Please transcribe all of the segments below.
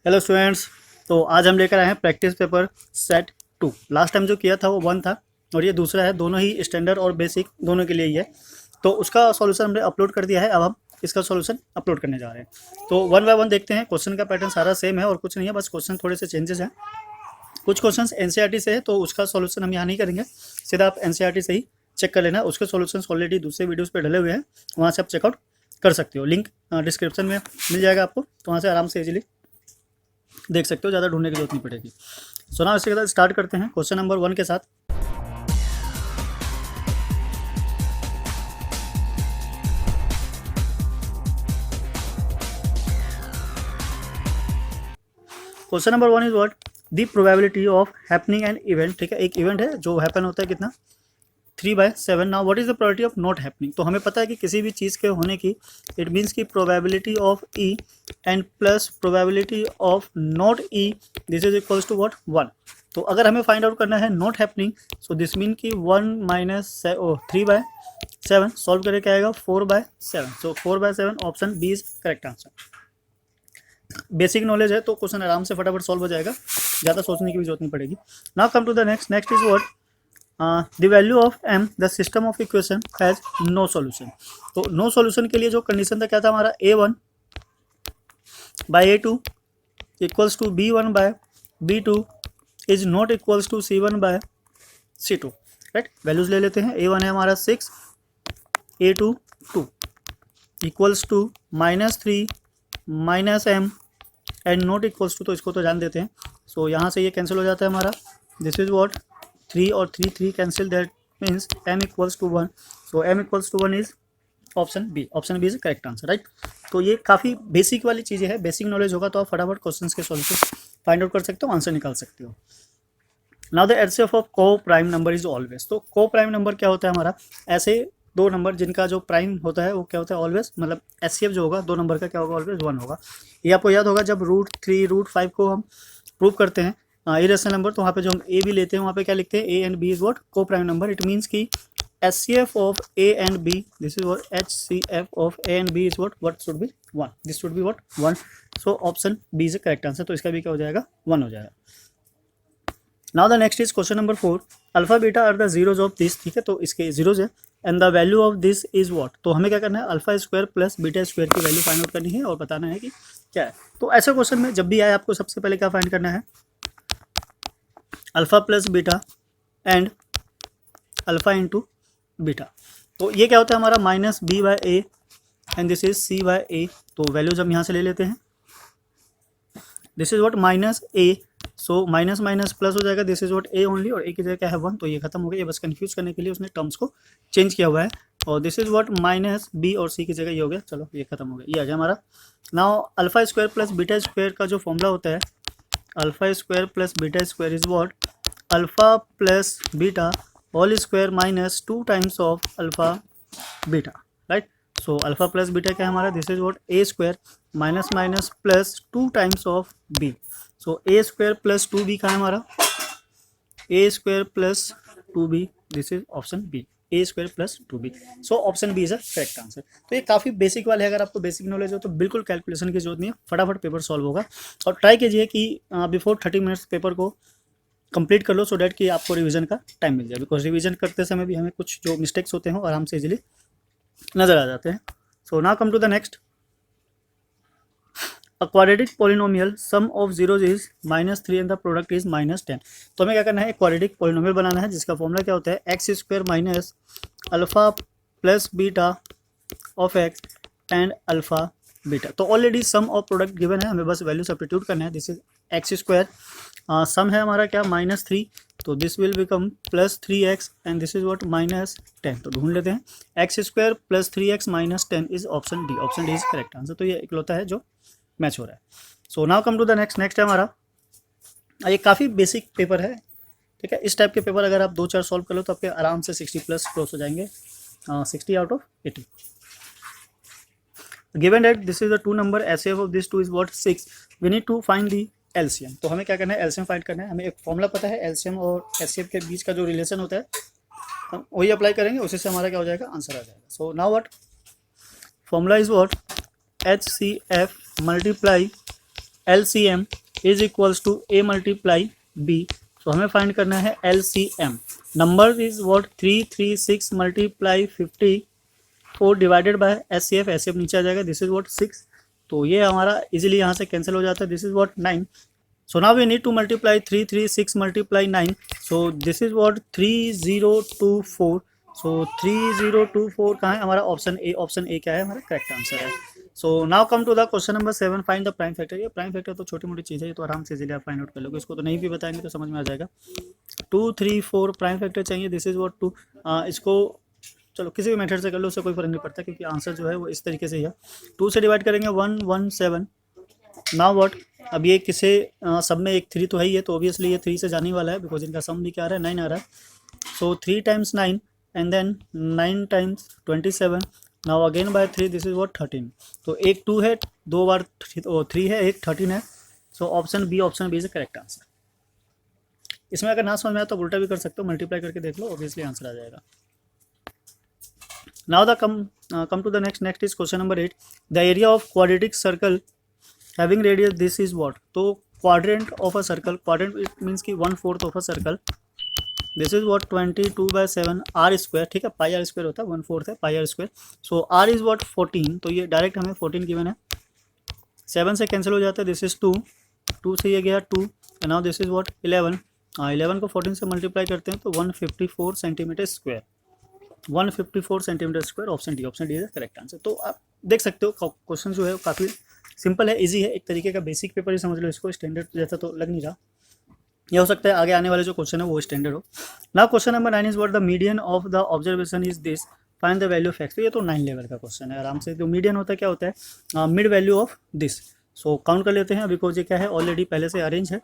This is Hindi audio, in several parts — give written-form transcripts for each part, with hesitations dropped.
Hello students. तो आज हम लेकर आए हैं practice paper set 2। Last time जो किया था वो 1 था और ये दूसरा है। दोनों ही स्टैंडर्ड और बेसिक दोनों के लिए ही है। तो उसका सॉल्यूशन हमने अपलोड कर दिया है। अब हम इसका सॉल्यूशन अपलोड करने जा रहे हैं। तो 1 बाय 1 देखते हैं। क्वेश्चन का पैटर्न सारा सेम है और कुछ नहीं है, बस क्वेश्चन थोड़े से चेंजेस हैं। कुछ क्वेश्चन एनसीईआरटी से है तो उसका सॉल्यूशन हम यहाँ नहीं करेंगे, सीधा आप एनसीईआरटी से ही चेक कर लेना। उसके सॉल्यूशंस ऑलरेडी दूसरे वीडियोस पे डले हुए हैं, वहाँ से आप चेकआउट कर सकते हो। लिंक डिस्क्रिप्शन में मिल जाएगा आपको, तो वहाँ से आराम से इजीली देख सकते हो, ज़्यादा ढूंढने की जरूरत नहीं पड़ेगी। सो ना इसके बाद स्टार्ट करते हैं क्वेश्चन नंबर 1 के साथ। Question number 1 is what the probability of happening an event. ठीक है, एक इवेंट है जो हैपन होता है कितना 3/7। Now what is the probability of not happening. तो हमें पता है कि किसी भी चीज़ के होने की इट मीन्स की probability of E and plus probability of not E, this is equals to what 1। तो अगर हमें फाइंड आउट करना है not happening, so this mean कि 3/7 सॉल्व करके क्या आएगा 4/7। So 4/7 option B is correct answer. Basic knowledge है तो क्वेश्चन आराम से फटाफट सॉल्व हो जाएगा, ज़्यादा सोचने की भी जरूरत नहीं पड़ेगी। Now come to the next is what the value of m the system of equation has no solution. तो नो सॉल्यूशन के लिए जो कंडीशन था क्या था हमारा a1/a2 equals to b1/b2 is not equals to c1/c2। Right, values ले लेते हैं। a1 है हमारा 6, a2 2 equals to -3 -m and not equals to, तो इसको तो जान देते हैं। सो यहाँ से ये कैंसिल हो जाता है हमारा। दिस इज व्हाट 3 और 3 कैंसिल, that means m equals to 1। So m equals to 1 is option B. Option B is correct answer. Right, तो ये काफ़ी बेसिक वाली चीज़ें हैं। बेसिक नॉलेज होगा तो आप फटाफट क्वेश्चंस के सॉल्यूशन फाइंड आउट कर सकते हो, आंसर निकाल सकते हो। नाउ द एचसीएफ ऑफ को प्राइम नंबर इज ऑलवेज। तो को प्राइम नंबर क्या होता है हमारा, ऐसे दो नंबर जिनका जो प्राइम होता है वो क्या होता है ऑलवेज, मतलब एचसीएफ जो होगा दो नंबर का क्या होगा ऑलवेज 1 होगा। ये आपको याद होगा जब √3 √5 को हम प्रूव करते हैं इरेशनल नंबर, तो वहाँ पे जो हम ए भी लेते हैं वहाँ पे क्या लिखते हैं A and B is what को प्राइम नंबर। इट मीन्स की HCF of A and B, this is what HCF of A and B is what should be 1। This should be what 1। So option B is correct answer. तो इसका भी क्या हो जाएगा 1 हो जाएगा। Now the next is question number 4 alpha beta are the zeros of this. ठीक है, तो इसके जीरोज है and the value of this is what. तो हमें क्या करना है alpha square plus beta square की वैल्यू फाइंड आउट करनी है और बताना है कि क्या है। तो ऐसे क्वेश्चन में जब भी आए आपको सबसे पहले क्या फाइंड करना है alpha plus beta and alpha into beta. तो ये क्या होता है हमारा -b/a and this is c/a। तो वैल्यूज हम यहाँ से ले लेते हैं। This is what -a, so minus minus plus हो जाएगा। This is what a only, और a की जगह क्या है 1, तो ये खत्म हो गया। ये बस कंफ्यूज करने के लिए उसने टर्म्स को चेंज किया हुआ है। और दिस इज व्हाट -b और c की जगह ये हो गया। चलो ये खत्म हो गया, ये आ गया हमारा। Now alpha square plus beta square का जो फॉर्मूला होता है alpha square plus beta square is what alpha plus beta whole square minus 2 times of alpha beta. Right, so alpha plus beta क्या है हमारा, this is what A square minus minus plus 2 times of B. So A square plus 2b का है हमारा A square plus 2b, this is option B A square plus 2b। So option B is a correct answer. तो ये काफ़ी बेसिक वाले है, अगर आपको बेसिक नॉलेज हो तो बिल्कुल कैलकुलेशन की जरूरत नहीं है, फटाफट पेपर सॉल्व होगा। और ट्राई कीजिए कि बिफोर 30 मिनट्स पेपर को कंप्लीट कर लो, सो डैट कि आपको रिवीजन का टाइम मिल जाए। बिकॉज रिवीजन करते समय भी हमें कुछ जो मिस्टेक्स होते हैं आराम से इजीली नज़र आ जाते हैं। So now come to the next uh quadratic polynomial sum of zeros is -3 and the product is -10। तो हमें क्या करना है एक क्वाड्रेटिक पॉलिनोमियल बनाना है जिसका फॉर्मूला क्या होता है x square minus alpha plus beta of x and alpha beta. तो already sum of product given है, हमें बस वैल्यू सब्स्टिट्यूट करना है। This is x square, sum है हमारा क्या -3, तो this will become +3x and this is what -10। तो ढूंढ लेते हैं x square plus 3x -10 is option D. Option D is correct answer. तो ये इकलौता है जो मैच हो रहा है। So now come to the next है हमारा, ये काफ़ी बेसिक पेपर है। ठीक है, इस टाइप के पेपर अगर आप 2-4 सॉल्व कर लो तो आपके आराम से 60+ क्रॉस हो जाएंगे, 60 out of 80। Given that this is the 2 number HCF of this 2 is what 6, we need to find the LCM. तो हमें क्या करना है एलसीएम फाइंड करना है। हमें एक फॉर्मूला पता है एलसीएम और HCF के बीच का जो रिलेशन होता है हम वही अप्लाई करेंगे, उसी से हमारा क्या हो जाएगा आंसर आ जाएगा। So now what formula is what HCF multiply LCM is equals to A multiply B। तो हमें फाइंड करना है LCM। Number is what 336 multiply 54 divided by SCF। SCF नीचे आ जाएगा, दिस इज व्हाट 6। तो ये हमारा इजीली यहाँ से कैंसिल हो जाता है, this is what 9। So now we need to multiply 336 multiply 9. So this is what 3024. So 3024 कहाँ है हमारा? Option A. ऑप्शन ए क्या है हमारा? करेक्ट आंसर है। So now come to the question number 7, find the prime factor. ये प्राइम फैक्टर तो छोटी मोटी चीज़ है, ये तो आराम से इजीली आप फाइंड आउट कर लोगे, इसको तो नहीं भी बताएंगे तो समझ में आ जाएगा। 2 3 4 प्राइम फैक्टर चाहिए, दिस इज व्हाट 2। इसको चलो किसी भी मेथड से कर लो, उससे कोई फर्क नहीं पड़ता, क्योंकि आंसर जो है वो इस तरीके से ही है। 2 से डिवाइड करेंगे 117। नाउ व्हाट, अब ये किसे सब में एक 3 तो है ही है, तो ऑब्वियसली ये 3 से जाने वाला है, बिकॉज इनका सम भी क्या आ रहा है? 9 आ रहा है। So 3 times 9 and then 9 times 27। Now again by 3, this is what 13। तो एक 2 है, 2 बार 3 है, एक 13 है। So option B is the correct answer. इसमें अगर ना समझ में आया तो उल्टा भी कर सकते हो, मल्टीप्लाई करके देख लो, ऑब्वियसली आंसर आ जाएगा। Now the come to the next is question number 8। The area of quadratic circle having radius this is what। तो quadrant of a circle, quadrant it means कि 1/4 of a circle, this is what 22/7 r square। ठीक है, पाई r स्क्वायर होता है, 1/4 है पाई r square. So r is what 14। तो ये डायरेक्ट हमें 14 गिवन है, 7 से कैंसिल हो जाता है, दिस इज 2, 2 से ये गया 2 and now this is what 11। 11 को 14 से मल्टीप्लाई करते हैं तो 154 centimetre square, 154 centimetre square. Option D is correct answer. तो आप देख सकते हो क्वेश्चन जो है काफ़ी सिंपल है, इजी है, एक तरीके का बेसिक पेपर ही समझ लो इसको, स्टैंडर्ड जैसा तो लग नहीं रहा। ये हो सकता है आगे आने वाले जो क्वेश्चन है वो स्टैंडर्ड हो। Now question number 9 is what the median of the observation is this, find the value of x. तो ये तो 9 लेवल का क्वेश्चन है, आराम से। जो मीडियन होता है क्या होता है? Mid value of this. So count कर लेते हैं, बिकॉज ये क्या है, ऑलरेडी पहले से अरेंज है।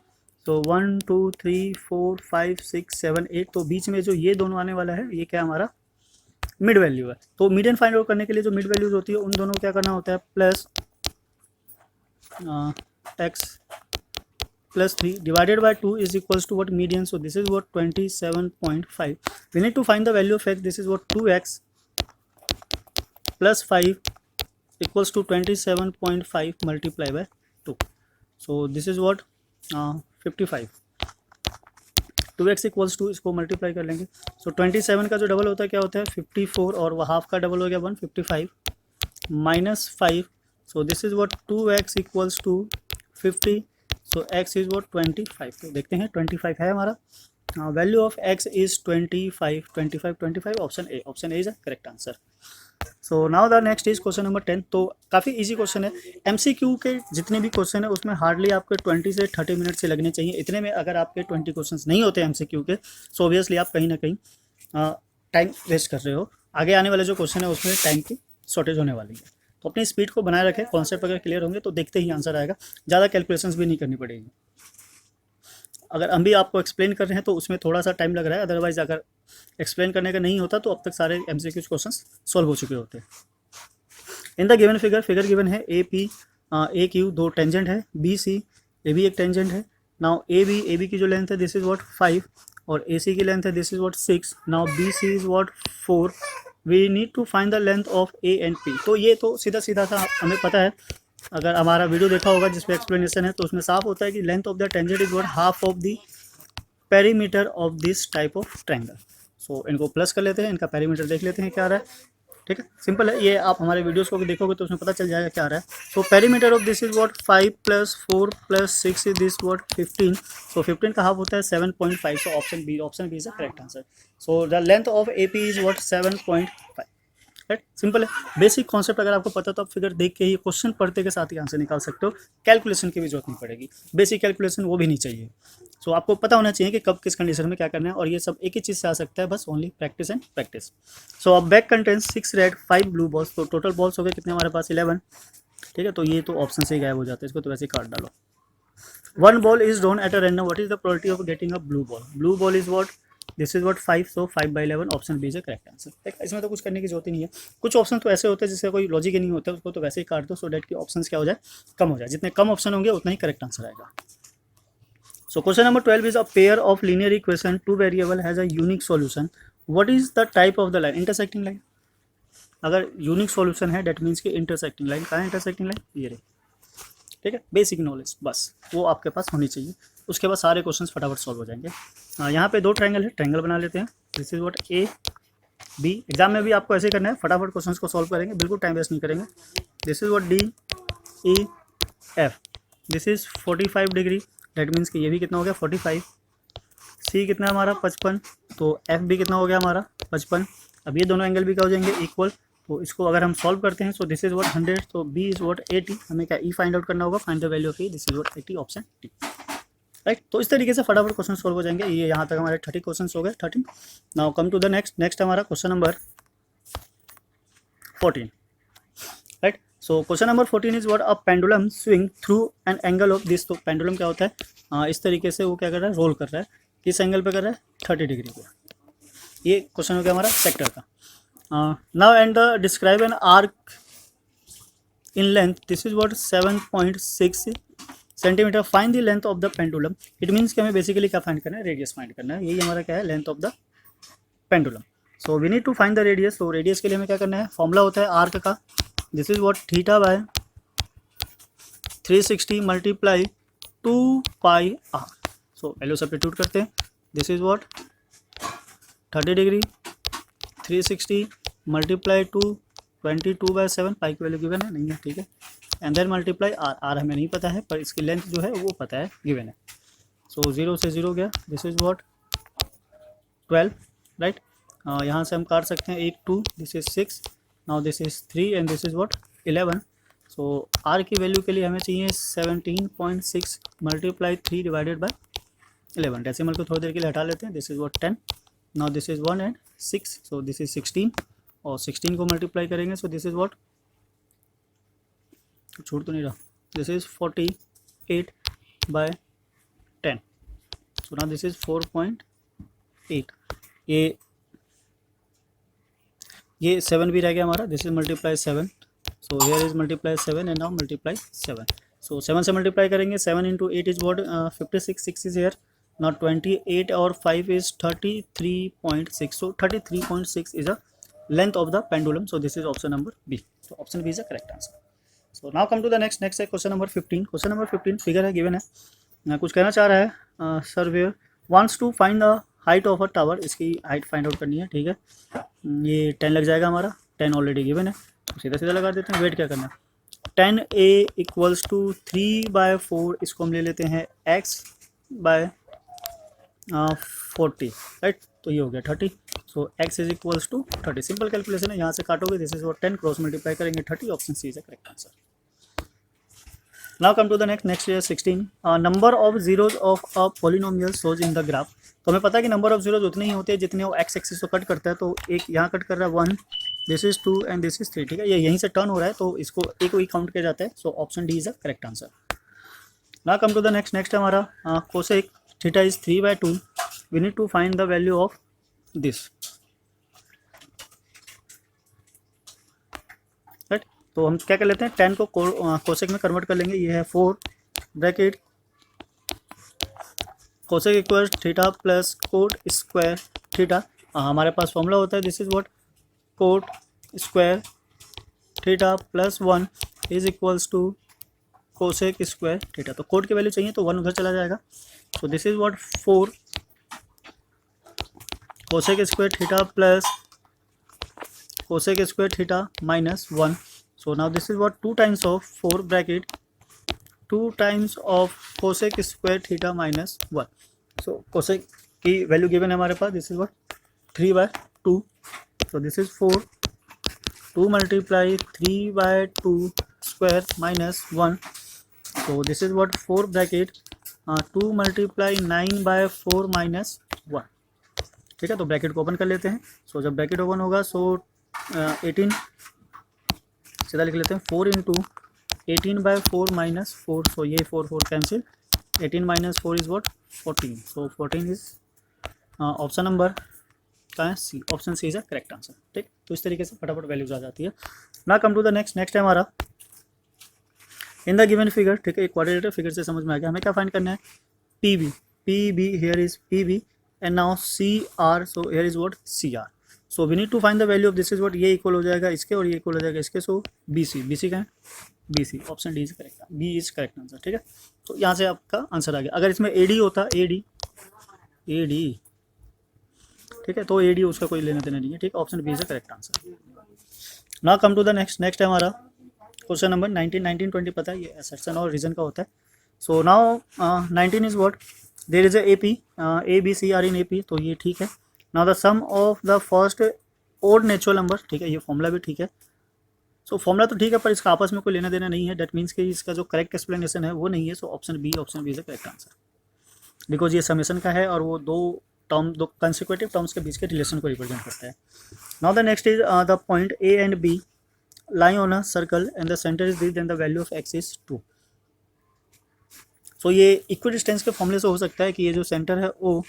सो 1 2 3 4 5 6 7 8, तो बीच में जो ये दोनों आने वाला है ये क्या हमारा मिड वैल्यू है। तो मीडियन फाइंड आउट करने के लिए जो मिड वैल्यूज होती है उन दोनों को क्या करना होता है, plus x plus 3 divided by 2 is equals to what median। so this is what 27.5। we need to find the value of x, this is what 2x plus 5 equals to 27.5 multiply by 2। so this is what 55। 2x equals to, इसको मल्टीप्लाई कर लेंगे। सो 27 का जो डबल होता है क्या होता है 54, और वह हाफ का डबल हो गया 155 minus 5। So this is what 2x equals to 50। So x is what 25। तो देखते हैं 25 है हमारा, value of x is 25। Option A is a correct answer. So now the next is question number 10। तो काफ़ी इजी क्वेश्चन है, MCQ के जितने भी क्वेश्चन है उसमें हार्डली आपके 20 से 30 मिनट से लगने चाहिए। इतने में अगर आपके 20 क्वेश्चन नहीं होते MCQ के, सो ऑब्वियसली आप कहीं ना कहीं टाइम वेस्ट कर रहे हो। आगे आने वाले जो क्वेश्चन है उसमें टाइम की शॉर्टेज होने वाली है, तो अपनी स्पीड को बनाए रखें। कॉन्सेप्ट अगर क्लियर होंगे तो देखते ही आंसर आएगा, ज़्यादा कैलकुलेशंस भी नहीं करनी पड़ेगी। अगर हम भी आपको एक्सप्लेन कर रहे हैं तो उसमें थोड़ा सा टाइम लग रहा है, अदरवाइज अगर एक्सप्लेन करने का नहीं होता तो अब तक सारे MCQ क्वेश्चंस सॉल्व हो चुके होते हैं। In the given figure given है AP AQ, 2 टेंजेंट है, BC ये भी एक टेंजेंट है। नाउ AB की जो लेंथ है दिस इज व्हाट 5, और AC की लेंथ है this is what 6। Now BC is what 4। We need to find the length of A and P। तो ये तो सीधा सा हमें पता है, अगर हमारा वीडियो देखा होगा जिसपे एक्सप्लेनेशन है तो उसमें साफ होता है कि length of the tangent is what half of the perimeter of this type of triangle. So इनको प्लस कर लेते हैं, इनका पेरीमीटर देख लेते हैं क्या आ रहा है। ठीक है, सिंपल है, ये आप हमारे वीडियोस को देखोगे तो उसमें पता चल जाएगा क्या आ रहा है। So perimeter of this is what 5 + 4 + 6 is this what 15। So 15 का हाफ होता है 7.5। So option B is the correct answer. So the length of AP is what 7.5। Right, simple है, बेसिक कॉन्सेप्ट अगर आपको पता तो आप फिगर देख के ही क्वेश्चन पढ़ते के साथ ही आंसर निकाल सकते हो। कैलकुलेशन की भी जरूरत नहीं पड़ेगी, बेसिक कैलकुलेशन वो भी नहीं चाहिए। सो आपको पता होना चाहिए कि कब किस कंडीशन में क्या करना है, और ये सब एक ही चीज़ से आ सकता है, बस ओनली प्रैक्टिस एंड प्रैक्टिस। सो अब bag contents 6 red 5 blue balls. तो टोटल बॉल्स हो गए कितने हमारे पास 11। ठीक है, तो ये तो ऑप्शन से ही गायब हो जाता है, इसको तो वैसे ही काट डालो। 1 ball is drawn at a random, what is the probability of getting a blue ball. Blue ball is what this is what 5। So 5/11 option B is correct answer. इसमें तो कुछ करने की जरूरत ही नहीं है। कुछ ऑप्शन तो ऐसे होते हैं जिसका कोई लॉजिक ही नहीं होता है, उसको तो वैसे ही काट दो, सो डेट की ऑप्शंस क्या हो जाए, कम हो जाए। जितने कम ऑप्शन होंगे उतना ही करेक्ट आंसर आएगा। सो question number 12 is a pair of linear equation 2 variable has a unique solution, what is the type of the line. Intersecting line. अगर यूनिक सॉल्यूशन है डेट मीन्स कि इंटरसेक्टिंग लाइन। कहाँ है इंटरसेक्टिंग लाइन, ये रही। ठीक है, बेसिक नॉलेज बस वो आपके पास होनी चाहिए, उसके बाद सारे क्वेश्चंस फटाफट सॉल्व हो जाएंगे। यहाँ पे 2 ट्रायंगल है, ट्रायंगल बना लेते हैं। This is what A B, exam में भी आपको ऐसे ही करना है, फटाफट क्वेश्चंस को सॉल्व करेंगे, बिल्कुल टाइम वेस्ट नहीं करेंगे। This is what D E F, this is 45 degree, that means कि ये भी कितना हो गया 45, सी कितना है हमारा 55, तो एफ भी कितना हो गया हमारा 55। अब ये दोनों एंगल भी क्या हो जाएंगे इक्वल, तो इसको अगर हम सॉल्व करते हैं, सो दिस इज व्हाट 100, तो बी इज व्हाट 80, हमें क्या ई फाइंड आउट करना होगा, find the value of E, this is what 80, option D, right. तो इस तरीके से फटाफट क्वेश्चन सॉल्व हो जाएंगे। ये यहाँ तक हमारे 30 क्वेश्चन हो गए, 13। Now come to the next हमारा question number 14, right. So question number 14 is what a pendulum swing through an angle of this, तो पेंडुलम क्या होता है, इस तरीके से वो क्या कर रहा है, रोल कर रहा है, किस एंगल पे कर रहा है 30 डिग्री पे। ये क्वेश्चन हो गया हमारा सेक्टर का। Now and the describe an arc in length, this is what 7.6 centimetre, find the length of the pendulum. It means कि हमें बेसिकली क्या फाइंड करना है, रेडियस फाइंड करना है, यही हमारा क्या है, length of the pendulum. So we need to find the radius, तो रेडियस के लिए हमें क्या करना है, फॉर्मूला होता है आर्क का, this is what theta by 360 multiply 2 pi R. So value substitute करते हैं, this is what 30 degree 360 multiply 2 22/7, pi की वैल्यू गिवन है नहीं है, ठीक है, and then multiply R, R हमें नहीं पता है पर इसकी लेंथ जो है वो पता है, गिवन है। सो 0 से 0 गया, दिस इज व्हाट 12, राइट। यहाँ से हम काट सकते हैं 1 2, this is 6, now this is 3 and this is what 11। So R की वैल्यू के लिए हमें चाहिए 17.6 मल्टीप्लाई 3 डिवाइडेड बाय 11, डेसिमल को थोड़ी देर के लिए हटा लेते हैं, this is what 10, now this is 1 and 6, so this is 16, और 16 को मल्टीप्लाई करेंगे, सो दिस इज व्हाट, छूट तो नहीं रहा, this is 48/10, so now this is 4.8, ये 7 भी रह गया हमारा, this is multiply 7, so here is multiply 7 and now multiply 7, सो 7 से मल्टीप्लाई करेंगे, 7 into 8 is what 56, 6 is here, now 28 और 5 इज 33.6, सो 33.6 is a length of the pendulum, so this is option number B, so option B is the correct answer. So now come to the next है question number 15। Question number 15 figure है, गिवन है, कुछ कहना चाह रहा है, surveyor wants to find the height of a tower, इसकी हाइट फाइंड आउट करनी है, ठीक है, ये 10 लग जाएगा हमारा, 10 ऑलरेडी गिवन है, सीधा सीधा लगा देते हैं, वेट क्या करना है, 10a इक्वल्स टू 3/4, इसको हम ले लेते हैं x/40, राइट, तो ये हो गया 30, so x is equals to 30, simple calculation है, यहाँ से काटोगे, this is what 10, cross multiply करेंगे 30, option C is the correct answer. Now come to the next is 16, number of zeros of a polynomial shows in the graph. तो हमें पता है कि नंबर ऑफ जीरोज उतने ही होते हैं जितने वो एक्स एक्सिस को कट करता है, तो एक यहाँ कट कर रहा है 1, this is 2 and this is 3, ठीक है, ये यहीं से टर्न हो रहा है, तो इसको एक ही काउंट किया जाता है, so option D is the correct answer. Now come to the next हमारा cosec theta is 3/2, we need to find the value of this, right. तो हम क्या कर लेते हैं, 10 को कोसेक में कन्वर्ट कर लेंगे, ये है 4 bracket cosec equal theta plus cot square theta, हमारे पास फॉर्मूला होता है, this is what cot square theta plus 1 is equals to cosec square theta, तो कोट की वैल्यू चाहिए तो 1 उधर चला जाएगा, so this is what 4 cosec square theta plus cosec square theta minus 1, so now this is what 2 times of 4 bracket 2 times of cosec square theta minus 1, so cosec की वैल्यू गिवन है हमारे पास, this is what 3/2, so this is 4 2 multiply 3/2 square minus 1, so this is what 4 bracket 2 multiply 9/4 minus 1, ठीक है, तो ब्रैकेट को ओपन कर लेते हैं, सो जब ब्रैकेट ओपन होगा, सो 18 सीधा लिख लेते हैं, 4 इंटू 18/4 माइनस 4, सो ये 4 cancel, 18 minus 4 is what 14, so 14 is option number का है C, option C is a correct answer, ठीक। तो इस तरीके से फटाफट वैल्यूज आ जाती है। ना कम टू द नेक्स्ट है हमारा इन द गिवन फिगर, ठीक है, क्वाड्रेटिक फिगर से समझ में आ गया, हमें क्या फाइंड करना है, P B here is P B and now C R, so here is what C R, so we need to find the value of this is what, ये इक्वल हो जाएगा इसके और ये इक्वल हो जाएगा इसके, सो बी सी का है B C, option D is correct, B is correct answer. ठीक है, तो यहाँ से आपका आंसर आ गया। अगर इसमें ए डी होता, ए डी, ए डी, ठीक है, तो ए डी उसका कोई लेना देना नहीं है। ठीक, option B is correct answer. Now come to the next है हमारा क्वेश्चन नंबर 19, 20 पता है, ये असर्शन और रीजन का होता है। So now 19 is what, there is a P, A B C R in A P, तो ये ठीक है। Now the sum of the first odd natural number, ठीक है, ये फॉर्मूला भी ठीक है। सो फॉर्मूला तो ठीक है, पर इसका आपस में कोई लेना देना नहीं है। दैट मीन्स कि इसका जो करेक्ट एक्सप्लेनेशन है वो नहीं है। So option B is the correct answer, because ये समेशन का है और वो दो कंसेक्यूटिव टर्म्स के बीच के रिलेशन को रिप्रेजेंट करता है। Now the next is the point A and B lie on a circle and the center is this, then the value of x is 2. सो ये इक्विडिस्टेंस के फॉर्मूले से हो सकता है कि ये जो सेंटर है O,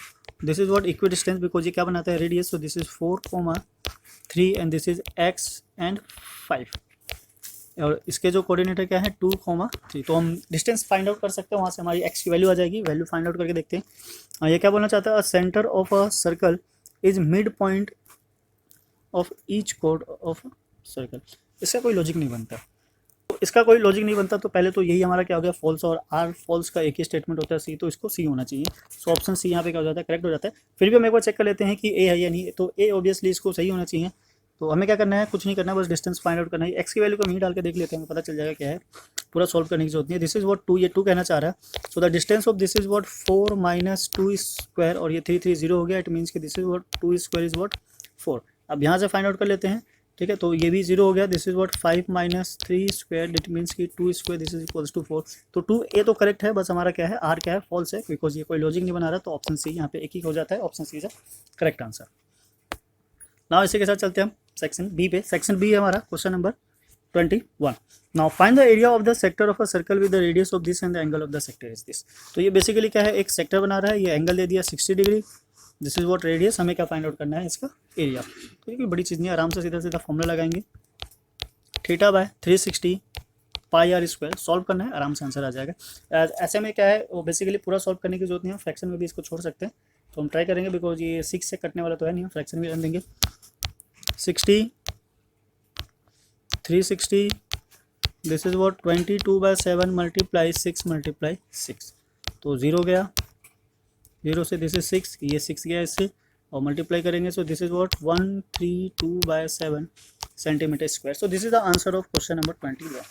this is what equidistance, because ये क्या बनाता है, radius. So this is 4,3 and this is x and 5, और इसके जो कोऑर्डिनेटर क्या है 2,3। तो हम डिस्टेंस फाइंड आउट कर सकते हैं, वहाँ से हमारी x की वैल्यू आ जाएगी। वैल्यू फाइंड आउट करके देखते हैं। ये क्या बोलना चाहता है, अ centre of a circle is mid point of each code of circle. इसका कोई लॉजिक नहीं बनता, तो इसका कोई लॉजिक नहीं बनता। तो पहले तो यही हमारा क्या हो गया, फॉल्स, और आर फॉल्स का एक ही स्टेटमेंट होता है, सी, तो इसको सी होना चाहिए। सो ऑप्शन सी यहाँ पे क्या हो जाता है, करेक्ट हो जाता है। फिर भी हम एक बार चेक कर लेते हैं कि ए है या नहीं, तो ए ऑब्वियसली इसको सही होना चाहिए। तो हमें क्या करना है, कुछ नहीं करना है, बस डिस्टेंस फाइंड आउट करना है। एक्स की वैल्यू को नहीं डाल के देख लेते हैं, हमें पता चल जाएगा क्या है। पूरा सॉल्व करने की जरूरत नहीं है। दिस इज वॉट 2, ये 2 कहना चाह रहा है। So the distance of this is what 4 minus 2 square, और ये 3 3 0 हो गया। इट मीन्स कि this is what 2 square is what 4। अब यहाँ से फाइंड आउट कर लेते हैं। ठीक है, तो ये भी 0 हो गया। This is what 5 minus 3 square, it means कि 2 square, this is equals to 4। तो 2 ए तो करेक्ट है, बस हमारा क्या है, आर क्या है, फॉल्स है, बिकॉज ये कोई लॉजिक नहीं बना रहा। तो ऑप्शन सी यहाँ पे एक ही हो जाता है, option C is correct answer. Now इसी के साथ चलते हैं हम सेक्शन बी पे। सेक्शन बी है हमारा question number 21। Now find the area of the sector of a circle with the radius of this and the angle of the sector is this. तो ये बेसिकली क्या है, एक सेक्टर बना रहा है, ये एंगल दे दिया 60 degree, this is what radius. हमें क्या फाइंड आउट करना है, इसका एरिया। तो ये कोई बड़ी चीज़ नहीं है, आराम से सीधा सीधा फॉर्मूला लगाएंगे, theta by 360 pi are square. Solve करना है, आराम से आंसर आ जाएगा। ऐसे में क्या है, वो बेसिकली पूरा सॉल्व करने की जरूरत नहीं है, फ्रैक्शन में भी इसको छोड़ सकते हैं। तो हम ट्राई करेंगे, बिकॉज ये 6 से कटने वाला तो है नहीं, फ्रैक्शन भी रन देंगे। 60 360, this is what 22/7 multiply 6 multiply 6, तो 0 गया। 0 से दिस इज 6, ये 6 गया इससे, और मल्टीप्लाई करेंगे। So this is what 132/7 centimetre square. So this is the answer of question number 21।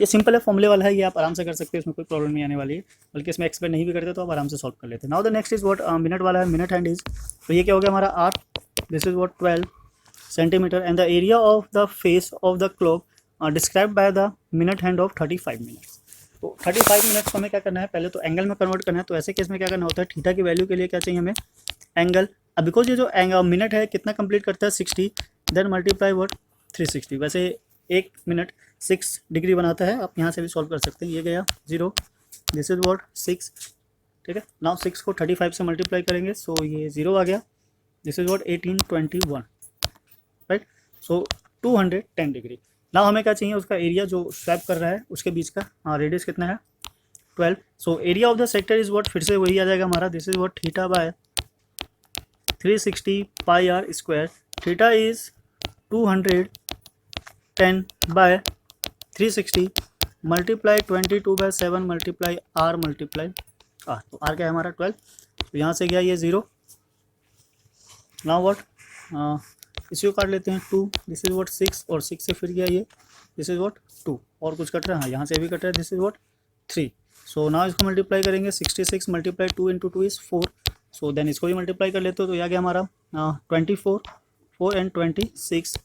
ये सिंपल है, फॉर्मूले वाला है, ये आप आराम से कर सकते हैं, इसमें कोई प्रॉब्लम नहीं आने वाली है। बल्कि इसमें एक्सप्लेन नहीं भी करते तो आप आराम से सॉल्व कर लेते हैं। Now the next is what minute वाला है, मिनट हैंड इज, तो ये क्या हो गया हमारा R, this is what 12 centimetre, and the area of the face of the clock describe by the minute hand of 35 minutes. तो 35 मिनट्स को हमें क्या करना है, पहले तो एंगल में कन्वर्ट करना है। तो ऐसे केस में क्या करना होता है, थीटा की वैल्यू के लिए क्या चाहिए हमें, एंगल। अब बिकॉज ये जो एंगल मिनट है कितना कंप्लीट करता है 60, देन मल्टीप्लाई वॉट 360। वैसे 1 मिनट 6 डिग्री बनाता है, आप यहाँ से भी सॉल्व कर सकते हैं। ये गया 0, दिस इज वॉट 6, ठीक है। नाउ 6 को 35 से मल्टीप्लाई करेंगे, सो ये 0 आ गया। This is what 1821, right. So 210 degree. Now हमें क्या चाहिए, उसका एरिया जो स्वैप कर रहा है उसके बीच का, हाँ रेडियस कितना है 12। So area of the sector is what, फिर से वही आ जाएगा हमारा, this is what theta by 360 pi are square. Theta is 210 by 360 multiply 22/7 multiply R multiply R. तो आर क्या है हमारा 12, तो यहाँ से गया ये 0। नाउ वॉट, इसी को काट लेते हैं 2, दिस इज वॉट 6, और 6 से फिर गया ये, दिस इज वॉट 2, और कुछ कट रहा है, हाँ यहाँ से भी कट रहा है, this is what 3। So now इसको मल्टीप्लाई करेंगे, 66 multiply 2 into 2 is 4। So then इसको भी मल्टीप्लाई कर लेते हो, तो यह गया हमारा 24, 4 and 26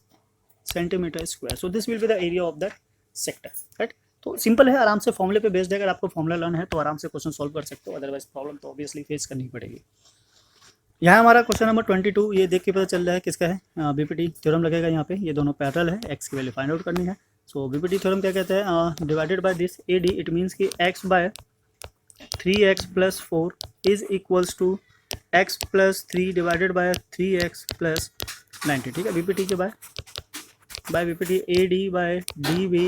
centimetre square. So this will be the area of that sector, right. तो सिंपल है, आराम से फॉर्मूले पे बेस्ड है। अगर आपको फॉर्मूला लर्न है तो आराम से क्वेश्चन सॉल्व कर सकते हो, अदरवाइज प्रॉब्लम तो ऑब्वियसली फेस करनी पड़ेगी। यहाँ हमारा क्वेश्चन नंबर 22, ये देख के पता चल रहा है किसका है, बीपीटी थ्योरम लगेगा यहाँ पे। ये दोनों पैरेलल है, एक्स की वैल्यू फाइंड आउट करनी है। सो बीपीटी थ्योरम क्या कहते हैं, divided by this A D, it means कि x by 3x + 4 is equals to x + 3 divided by 3x + 90, ठीक है। बीपीटी के by BPT A D by D B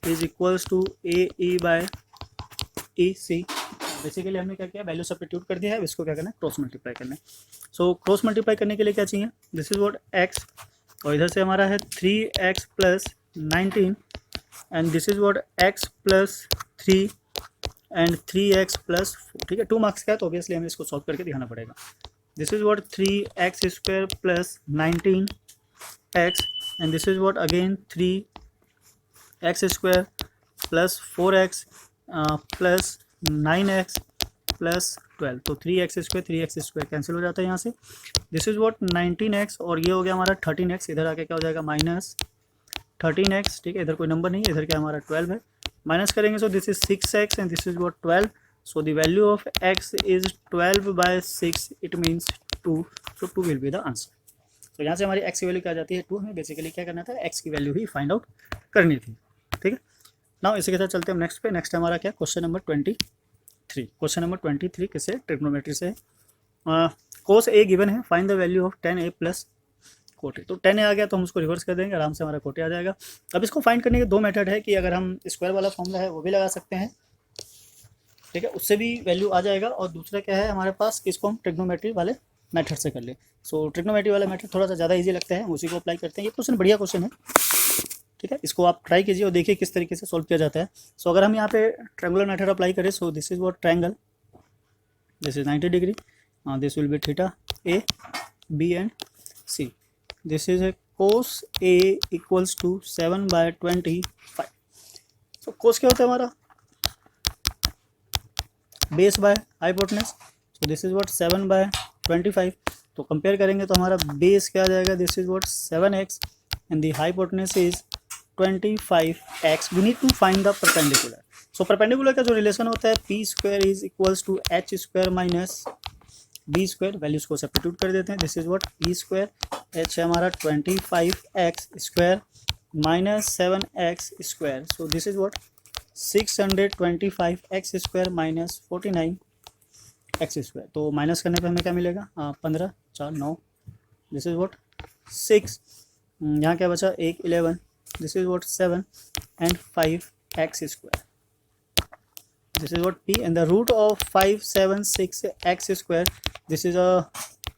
is equals to A E by E C. Basically हमने क्या किया, वैल्यू सब्स्टिट्यूट कर दिया है, इसको क्या करना है, क्रॉस मल्टीप्लाई करना है। सो क्रॉस मल्टीप्लाई करने के लिए क्या चाहिए, दिस इज वॉट x, और इधर से हमारा है 3x + 19 and this is what x plus 3 and 3x plus 4, ठीक है। 2 मार्क्स का है तो ऑब्वियसली हमें इसको सॉल्व करके दिखाना पड़ेगा। This is what 3x square plus 19x and this is what again 3x square plus 4x plus 9x plus 12, तो 3x स्क्वायर कैंसिल हो जाता है यहाँ से। दिस इज व्हाट 19x और ये हो गया हमारा 13x, इधर आके क्या हो जाएगा माइनस 13x, ठीक है। इधर कोई नंबर नहीं है, इधर क्या हमारा 12 है, माइनस करेंगे so this is 6x and this is what 12, so the value of x is 12/6, it means 2, so 2 will be the answer. तो यहाँ से हमारी x की वैल्यू क्या आ जाती है 2, हमें बेसिकली क्या करना था, x की वैल्यू ही फाइंड आउट करनी थी, ठीक है। नाउ इसी के साथ चलते हैं हम नेक्स्ट पे। नेक्स्ट हमारा क्या, क्वेश्चन नंबर 23। क्वेश्चन नंबर 23 किससे, ट्रिग्नोमेट्री से। कोस ए गिवन है, find the value of 10a plus कोटे। तो 10a आ गया तो हम उसको रिवर्स कर देंगे, आराम से हमारा कोटे आ जाएगा। अब इसको फाइंड करने के दो मेथड है कि अगर हम स्क्वायर वाला फॉर्मूला है वो भी लगा सकते हैं, ठीक है, उससे भी वैल्यू आ जाएगा। और दूसरा क्या है हमारे पास, इसको हम ट्रिग्नोमेट्री वाले मेथड से कर ले। सो ट्रिग्नोमेट्री वाला मेथड थोड़ा सा ज़्यादा ईजी लगता है, उसी को अप्लाई करते हैं। ये क्वेश्चन बढ़िया क्वेश्चन है, ठीक है, इसको आप ट्राई कीजिए और देखिए किस तरीके से सोल्व किया जाता है। सो अगर हम यहाँ पे ट्रायंगुलर मेथड अप्लाई करें, so this is what triangle, this is 90 degree, this will be theta A B and C, this is a cos A equals to 7/25। सो कोस क्या होता है हमारा, base by hypotenuse, so this is what 7/25। तो कंपेयर करेंगे तो हमारा बेस क्या आ जाएगा, this is what 7x and the hypotenuse is 25x। We need to find the perpendicular. So perpendicular का जो रिलेशन होता है, P square is equals to H square minus B square, values को सब्स्टिट्यूट कर देते हैं। This is what P square, H है हमारा 25x square minus 7x square, so this is what 625x square minus 49x square. तो माइनस करने पे हमें क्या मिलेगा, 15 4 9, दिस इज व्हाट 6, यहाँ क्या बचा 1 11, this is what 7 and 5x square, this is what p and the root of 576x square, this is a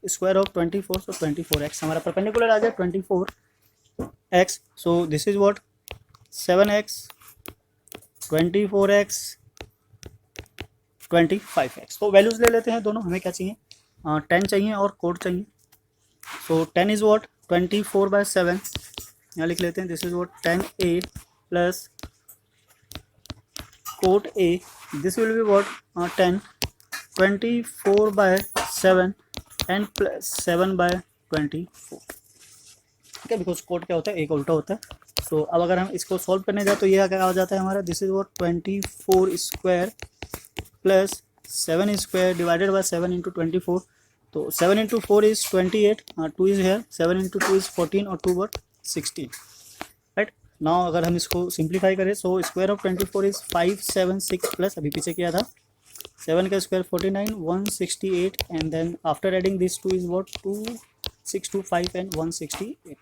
square of 24, so 24x हमारा परपेंडिकुलर आ गया 24x। So this is what 7x 24x 25x। तो वैल्यूज ले लेते हैं दोनों, हमें क्या चाहिए, 10 चाहिए और कोड चाहिए। सो 10 इज व्हाट 24/7, यहाँ लिख लेते हैं, this is what 10a plus coat a, this will be what 10 24/7 and plus 7/24, ठीक है, बिकॉज कोड क्या होता है, एक उल्टा होता है। तो अब अगर हम इसको सॉल्व करने जाए तो ये क्या आ जाता है हमारा, this is what 24 square plus 7 square divided by 7 into 24, तो 7 into 4 is 28, 2 is here, 7 into 2 is 14 और 2 व्हाट 16, राइट। नाउ अगर हम इसको सिंप्लीफाई करें, so square of 24 is 576 plus अभी पीछे किया था 7 का square 49 168 and then after adding this 2 is what 2625 and 168,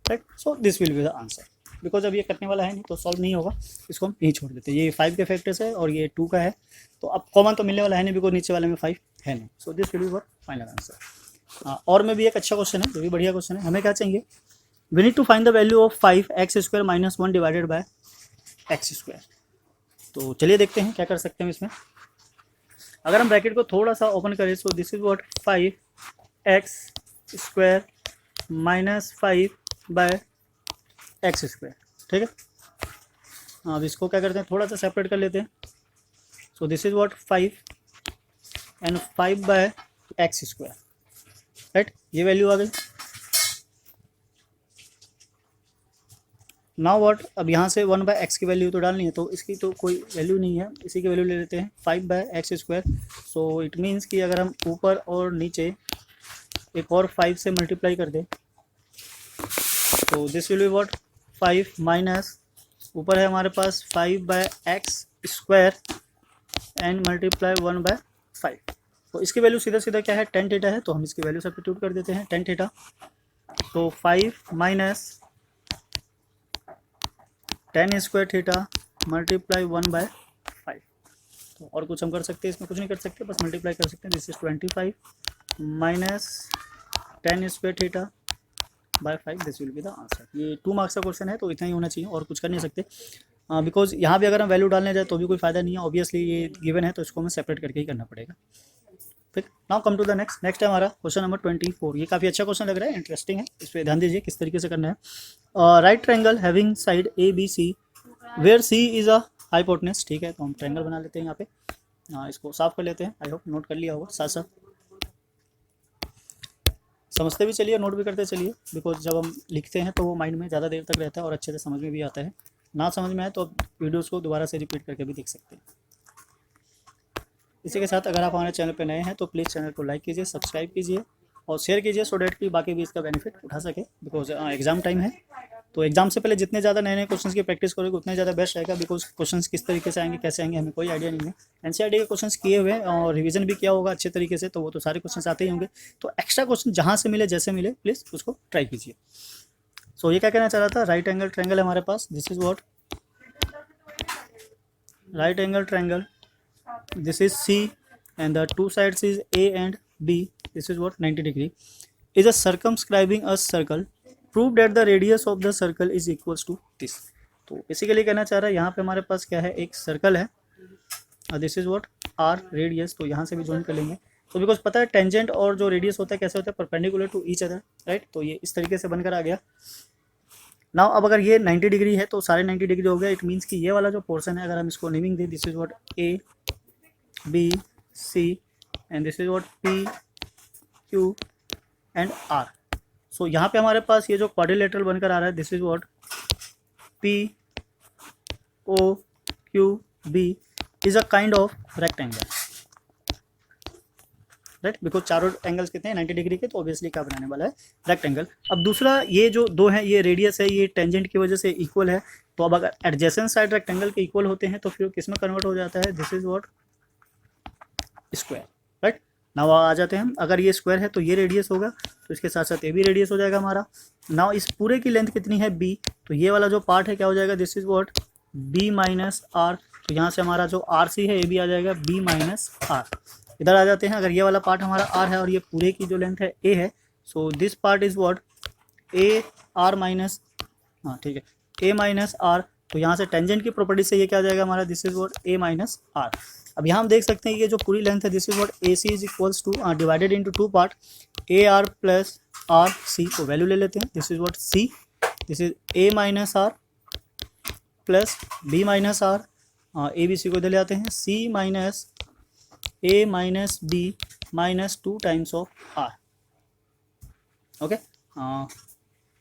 right. So this will be the answer. Because अब ये कटने वाला है नहीं तो सॉल्व नहीं होगा, इसको हम यहीं छोड़ देते हैं। ये 5 के फैक्टर्स है और ये 2 का है, तो अब कॉमन तो मिलने वाला है नहीं, बिकॉज नीचे वाले में 5 है नहीं। सो this will be what final answer. और में भी एक अच्छा क्वेश्चन है, ये भी बढ़िया क्वेश्चन है। हमें क्या चाहिए, we need to find the value of 5x square minus 1 divided by x square. तो चलिए देखते हैं क्या कर सकते हैं इसमें। अगर हम ब्रैकेट को थोड़ा सा ओपन करें, so this is what 5x square minus 5 by x square, ठीक है। अब इसको क्या करते हैं, थोड़ा सा सेपरेट कर लेते हैं। So this is what 5 and 5 by x square, right, ये वैल्यू आ गई। नाउ व्हाट, अब यहाँ से 1 बाय एक्स की वैल्यू तो डालनी है, तो इसकी तो कोई वैल्यू नहीं है, इसी की वैल्यू ले लेते हैं 5 by X square. So it means कि अगर हम ऊपर और नीचे एक और 5 से मल्टीप्लाई कर दें, तो this will be what 5 minus, ऊपर है हमारे पास 5 by X square and multiply 1 by 5। तो इसकी वैल्यू सीधा सीधा क्या है, tan थीटा है, तो हम इसकी वैल्यू सब्स्टिट्यूट कर देते हैं tan थीटा। तो 5 minus tan square theta multiply 1 by 5। तो और कुछ हम कर सकते हैं इसमें, कुछ नहीं कर सकते, बस मल्टीप्लाई कर सकते हैं। This is 25 minus tan square theta by 5, this will be the answer. ये 2 मार्क्स का क्वेश्चन है तो इतना ही होना चाहिए, और कुछ कर नहीं सकते। बिकॉज यहाँ भी अगर हम वैल्यू डालने जाए तो भी कोई फ़ायदा नहीं है, ऑब्वियसली ये गिवन है तो इसको हमें सेपरेट करके ही करना पड़ेगा। ठीक, now come to the next है हमारा क्वेश्चन नंबर 24। ये काफ़ी अच्छा क्वेश्चन लग रहा है, इंटरेस्टिंग है, इस पर ध्यान दीजिए किस तरीके से करना है। Right triangle having side A B C where C is a hypotenuse. ठीक है, तो हम ट्रायंगल बना लेते हैं यहाँ पे। इसको साफ कर लेते हैं, आई होप नोट कर लिया होगा साथ साथ, समझते भी चलिए नोट भी करते चलिए, बिकॉज जब हम लिखते हैं तो वो माइंड में ज़्यादा देर तक रहता है और अच्छे से समझ में भी आता है। ना समझ में आए तो आप वीडियोज़ को दोबारा से रिपीट करके भी देख सकते हैं। इसी के साथ अगर आप हमारे चैनल पर नए हैं तो प्लीज़ चैनल को लाइक कीजिए, सब्सक्राइब कीजिए और शेयर कीजिए, सो डैट कि बाकी भी इसका बेनिफिट उठा सके। बिकॉज एग्ज़ाम टाइम है, तो एग्जाम से पहले जितने ज़्यादा नए नए क्वेश्चंस की प्रैक्टिस करोगे उतने ज़्यादा बेस्ट रहेगा। बिकॉज क्वेश्चंस किस तरीके से आएंगे, कैसे आएंगे, हमें कोई आइडिया नहीं है। एनसीईआरटी के क्वेश्चंस किए हुए हैं और रिवीजन भी किया होगा अच्छे तरीके से, तो वो तो सारे क्वेश्चंस आते ही होंगे। तो एक्स्ट्रा क्वेश्चन जहाँ से मिले, जैसे मिले, प्लीज़ उसको ट्राई कीजिए। सो ये क्या कहना चाह रहा था, राइट एंगल ट्रायंगल है हमारे पास, this is what right angle triangle, this is C and the two sides is A and B, this is what 90 degree, is a circumscribing a circle, prove that the radius of the circle is equals to this। तो बेसिकली कहना चाह रहा है यहाँ पे हमारे पास क्या है, एक सर्कल है, this is what R radius. तो यहाँ से भी ज्वाइन कर लेंगे, तो बिकॉज पता है टेंजेंट और जो रेडियस होता है कैसे होता है, perpendicular to each other, right. तो ये इस तरीके से बनकर आ गया। नाउ अब अगर ये 90 डिग्री है तो सारे 90 डिग्री हो गया। इट मीन्स कि ये वाला जो पोर्शन है, अगर हम इसको नेमिंग दें, this is what A B C and this is what P Q and R। सो यहाँ पे हमारे पास ये जो क्वाड्रिलेटरल बनकर आ रहा है, this is what P O Q B is a kind of rectangle, right. Because चारों एंगल्स कितने हैं, 90 डिग्री के, तो ऑब्वियसली क्या बनाने वाला है, रेक्टेंगल। अब दूसरा, ये जो दो हैं, ये रेडियस है, ये टेंजेंट की वजह से इक्वल है। तो अब अगर एडजेसेंट साइड रेक्टेंगल के इक्वल होते हैं तो फिर किस में कन्वर्ट हो जाता है, this is what square, right. Now आ जाते हैं हम, अगर ये स्क्वायर है तो ये रेडियस होगा, तो इसके साथ साथ ये भी रेडियस हो जाएगा हमारा। नाउ इस पूरे की लेंथ कितनी है, B, तो ये वाला जो पार्ट है क्या हो जाएगा, this is what B minus R। तो यहाँ से हमारा जो RC है ये भी आ जाएगा B माइनस R। इधर आ जाते हैं, अगर ये वाला पार्ट हमारा R है और ये पूरे की जो लेंथ है A है, so this part is what A R minus, हाँ ठीक है, A माइनस R। तो यहाँ से टेंजेंट की प्रॉपर्टी से ये क्या आ जाएगा हमारा, this is what A minus R। अब यहाँ हम देख सकते हैं ये जो पूरी लेंथ है, this is what AC is equals two divided into two part AR plus RC। तो वैल्यू ले लेते हैं, this is what C, this is A minus R plus B minus R, ABC को इधर ले आते हैं, C minus A minus B minus 2 times of R। Okay,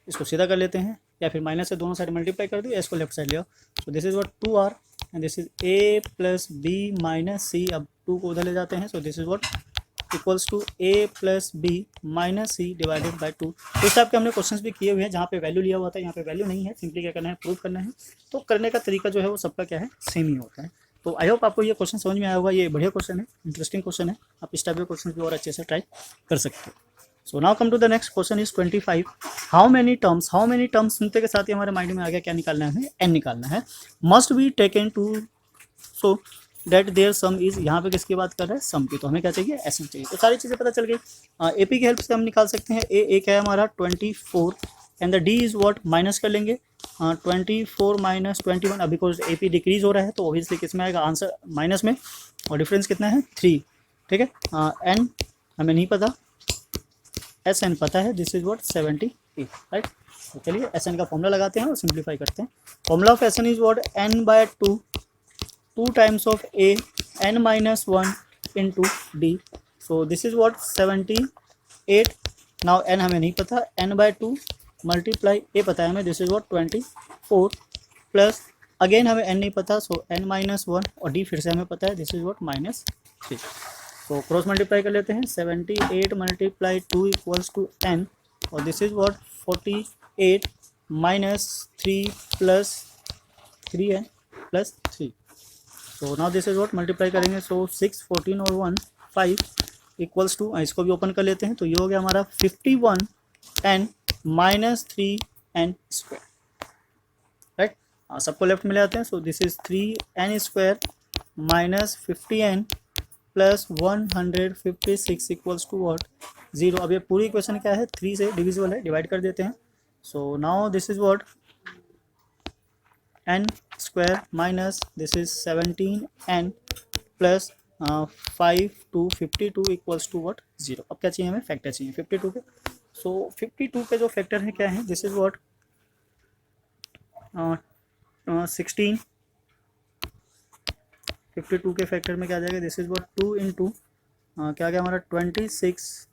इसको सीधा कर लेते हैं, या फिर माइनस से दोनों साइड मल्टीप्लाई कर दो, या इसको लेफ्ट साइड ले आओ। So this is what 2R and this is A plus B minus C। अब 2 को उधर ले जाते हैं, so this is what equals to A plus B minus C divided by 2। तो इस टाइप के हमने क्वेश्चंस भी किए हुए हैं जहाँ पे वैल्यू लिया हुआ था, यहाँ पे वैल्यू नहीं है, सिंपली क्या करना है, प्रूव करना है। तो करने का तरीका जो है वो सबका क्या है, सेम ही होता है। तो आई होप आपको ये क्वेश्चन समझ में आया होगा। ये बढ़िया क्वेश्चन है, इंटरेस्टिंग क्वेश्चन है, आप इस टाइप के क्वेश्चन भी और अच्छे से ट्राई कर सकते हो। So now come to the next question is 25। How many terms सुनते के साथ ही हमारे माइंड में आ गया क्या निकालना है, हमें n निकालना है। Must be taken to so that their sum is, यहाँ पे किसकी बात कर रहे हैं, सम की। तो हमें क्या चाहिए, एसएम चाहिए। तो सारी चीज़ें पता चल गई। एपी की हेल्प से हम निकाल सकते हैं। एक है हमारा 24 and the D is what, minus कर लेंगे 24 माइनस 21। अब बिकॉज एपी डिक्रीज हो रहा है तो ऑब्वियसली किस में आएगा, आंसर माइनस में, और डिफरेंस कितना है 3, ठीक है। एन हमें नहीं पता, एस एन पता है, दिस इज व्हाट 78, राइट। तो चलिए एस एन का फॉर्मूला लगाते हैं और सिंप्लीफाई करते हैं। Formula of S N is what n by 2 times of A n minus 1 into D. So this is what 78। Now n हमें नहीं पता, n बाय 2 मल्टीप्लाई A पता है हमें, this is what 24 plus again हमें n नहीं पता, सो n माइनस 1 और d फिर से हमें पता है, दिस इज व्हाट माइनस 3। तो क्रॉस मल्टीप्लाई कर लेते हैं, 78 मल्टीप्लाई 2 इक्वल्स टू n और this is what 48 minus 3 plus 3 है प्लस 3। तो now this is what multiply करेंगे, सो 6 14 और 1 5 इक्वल्स टू, इसको भी ओपन कर लेते हैं, तो ये हो गया हमारा 51 n minus 3 n square, right. सबको लेफ्ट में ले आते हैं, so this is 3n square minus 50n plus 156 equals to what 0। अब ये पूरी इक्वेशन क्या है, 3 से डिविजिबल है, डिवाइड कर देते हैं। So now this is what n square minus this is 17n plus 5 to 52 equals to what 0। अब क्या चाहिए हमें, फैक्टर चाहिए 52 के। सो 52 के जो फैक्टर है क्या है, दिस इज व्हाट 16। 52 के फैक्टर में क्या आ जाएगा, दिस इज व्हाट 2 इंटू क्या गया हमारा 26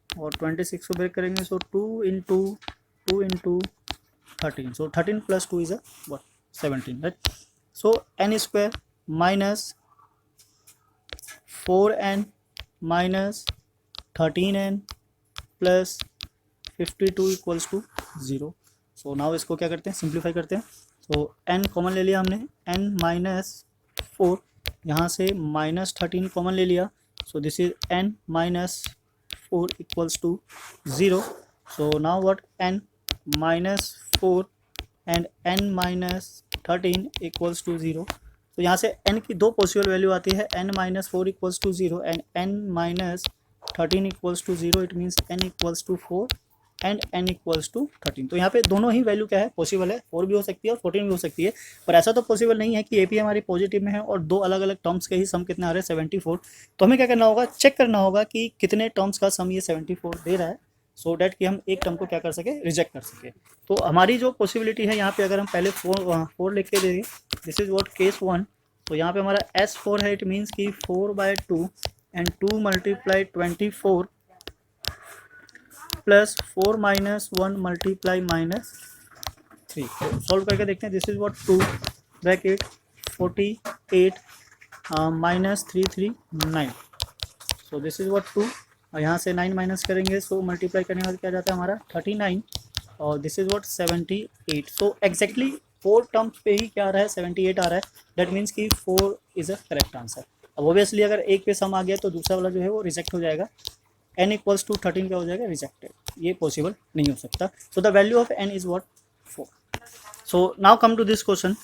और 26 को ब्रेक करेंगे, so 2 into 13, so 13 plus 2 is a what 17, right. So n square minus 4n minus 13n plus 52 equals to 0। So now इसको क्या करते हैं, सिंप्लीफाई करते हैं। सो n कॉमन ले लिया हमने, n माइनस 4, यहाँ से माइनस 13 कॉमन ले लिया, so this is n minus 4 equals to 0। So now what n minus 4 and n minus 13 equals to 0। तो यहाँ से n की दो पॉसिबल वैल्यू आती है, n minus 4 equals to 0 and n minus 13 equals to 0। It means n equals to 4 and n equals to 13। तो यहाँ पे दोनों ही वैल्यू क्या है, पॉसिबल है, 4 भी हो सकती है और 14 भी हो सकती है। पर ऐसा तो पॉसिबल नहीं है कि ए पी हमारी पॉजिटिव में है और दो अलग अलग टर्म्स के ही सम कितने आ रहे हैं 74। तो हमें क्या करना होगा, चेक करना होगा कि कितने टर्म्स का सम ये 74 दे रहा है, सो डैट कि हम एक टर्म को क्या कर सके, रिजेक्ट कर सके। तो हमारी जो पॉसिबिलिटी है यहाँ पे, अगर हम पहले 4 लिख के देंगे, दिस इज व्हाट केस 1। तो यहाँ पे हमारा S4 है, इट मीन्स कि 4/2 and 2 multiply 24 plus 4 minus 1 multiply minus 3। Solve करके देखते हैं, this is what 2 bracket 48 minus 339। So this is what 2 और यहाँ से 9 माइनस करेंगे, सो मल्टीप्लाई करने के बाद क्या जाता है हमारा 39 और this is what 78। So exactly 4 terms पे ही क्या आ रहा है, 78 आ रहा है। दैट मीन्स कि 4 इज अ करेक्ट आंसर। अब ऑब्वियसली अगर एक पे सम आ गया तो दूसरा वाला जो है वो रिजेक्ट हो जाएगा। n इक्वल्स टू 13 क्या हो जाएगा, रिजेक्टेड, ये पॉसिबल नहीं हो सकता। So the value of n is what 4। So now come to this question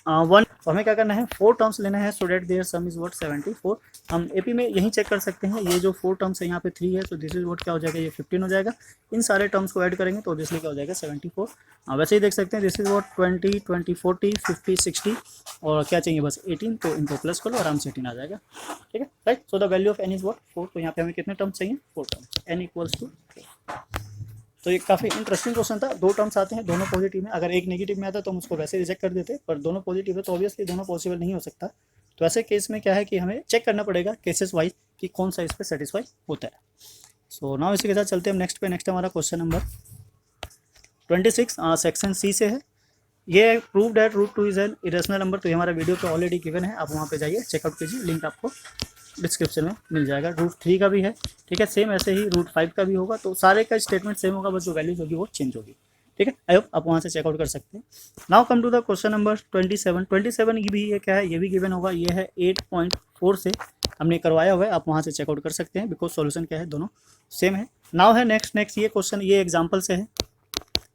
1। तो हमें क्या करना है, 4 टर्म्स लेना है, so that their sum is what 74। हम एपी में यहीं चेक कर सकते हैं, ये जो 4 टर्म्स है यहाँ पे 3 है, तो दिस इज व्हाट क्या हो जाएगा, ये 15 हो जाएगा। इन सारे टर्म्स को ऐड करेंगे तो ऑब्वियसली क्या हो जाएगा 74। वैसे ही देख सकते हैं, दिस इज व्हाट 20 20 40 50 60 और क्या चाहिए बस 18, तो इनको प्लस कर लो, आराम से 18 आ जाएगा, ठीक है, right. So the value of n is what 4। तो यहाँ पे हमें कितने टर्म्स चाहिए, 4 टर्म्स, n इक्वल्स टू 4। तो ये काफ़ी इंटरेस्टिंग क्वेश्चन था। 2 टर्म्स आते हैं, दोनों पॉजिटिव में। अगर एक नेगेटिव में आता तो हम उसको वैसे रिजेक्ट कर देते, पर दोनों पॉजिटिव है तो ऑब्वियसली दोनों पॉसिबल नहीं हो सकता। तो ऐसे केस में क्या है कि हमें चेक करना पड़ेगा केसेस वाइज कि कौन सा इस पर सेटिस्फाई होता है। सो नाउ इसी के साथ चलते हैं हम नेक्स्ट पे। नेक्स्ट हमारा क्वेश्चन नंबर 26 सेक्शन सी से है। ये prove that √2 is an irrational number. तो ये हमारा वीडियो पे ऑलरेडी गिवन है, आप वहाँ पे जाइए चेकआउट कीजिए, लिंक आपको डिस्क्रिप्शन में मिल जाएगा। √3 का भी है, ठीक है, सेम ऐसे ही √5 का भी होगा। तो सारे का स्टेटमेंट सेम होगा, बस जो वैल्यूज होगी वो चेंज होगी, ठीक है। आई होप आप वहाँ से चेकआउट कर सकते हैं। Now come to the question number 27। 27 की भी ये क्या है, ये भी गिवन होगा, ये है 8.4 से हमने करवाया हुआ है, आप वहाँ से चेकआउट कर सकते हैं, बिकॉज सॉल्यूशन क्या है, दोनों सेम है। नाउ है नेक्स्ट ये क्वेश्चन, ये एग्जाम्पल से है,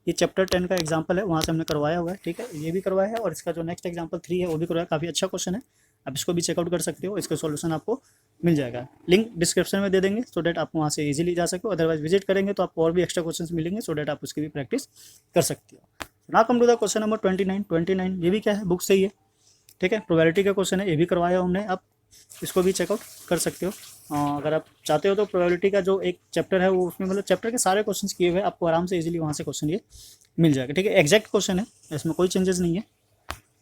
ये चैप्टर 10 का एग्जाम्पल है, वहाँ से हमने करवाया हुआ है, ठीक है, ये भी करवाया है। और इसका जो नेक्स्ट एग्जाम्पल 3 है वो भी करवाया, काफ़ी अच्छा क्वेश्चन है, आप इसको भी चेकआउट कर सकते हो, इसका सॉल्यूशन आपको मिल जाएगा। लिंक डिस्क्रिप्शन में दे देंगे, सो डैट आप वहाँ से इजीली जा सको। अदरवाइज विजिट करेंगे तो आपको और भी एक्स्ट्रा क्वेश्चंस मिलेंगे, सो डैट आप उसकी भी प्रैक्टिस कर सकते हो। Now come to the question number 29। ये भी क्या है, बुक से ही है, ठीक है, प्रोबेबिलिटी का क्वेश्चन है, ये भी करवाया हमने, आप इसको भी चेकआउट कर सकते हो। अगर आप चाहते हो तो प्रोबेबिलिटी का जो एक चैप्टर है वो, उसमें मतलब चैप्टर के सारे क्वेश्चंस किए हुए, आपको आराम से इजीली वहाँ से क्वेश्चन ये मिल जाएगा, ठीक है। एग्जैक्ट क्वेश्चन है, इसमें कोई चेंजेस नहीं है,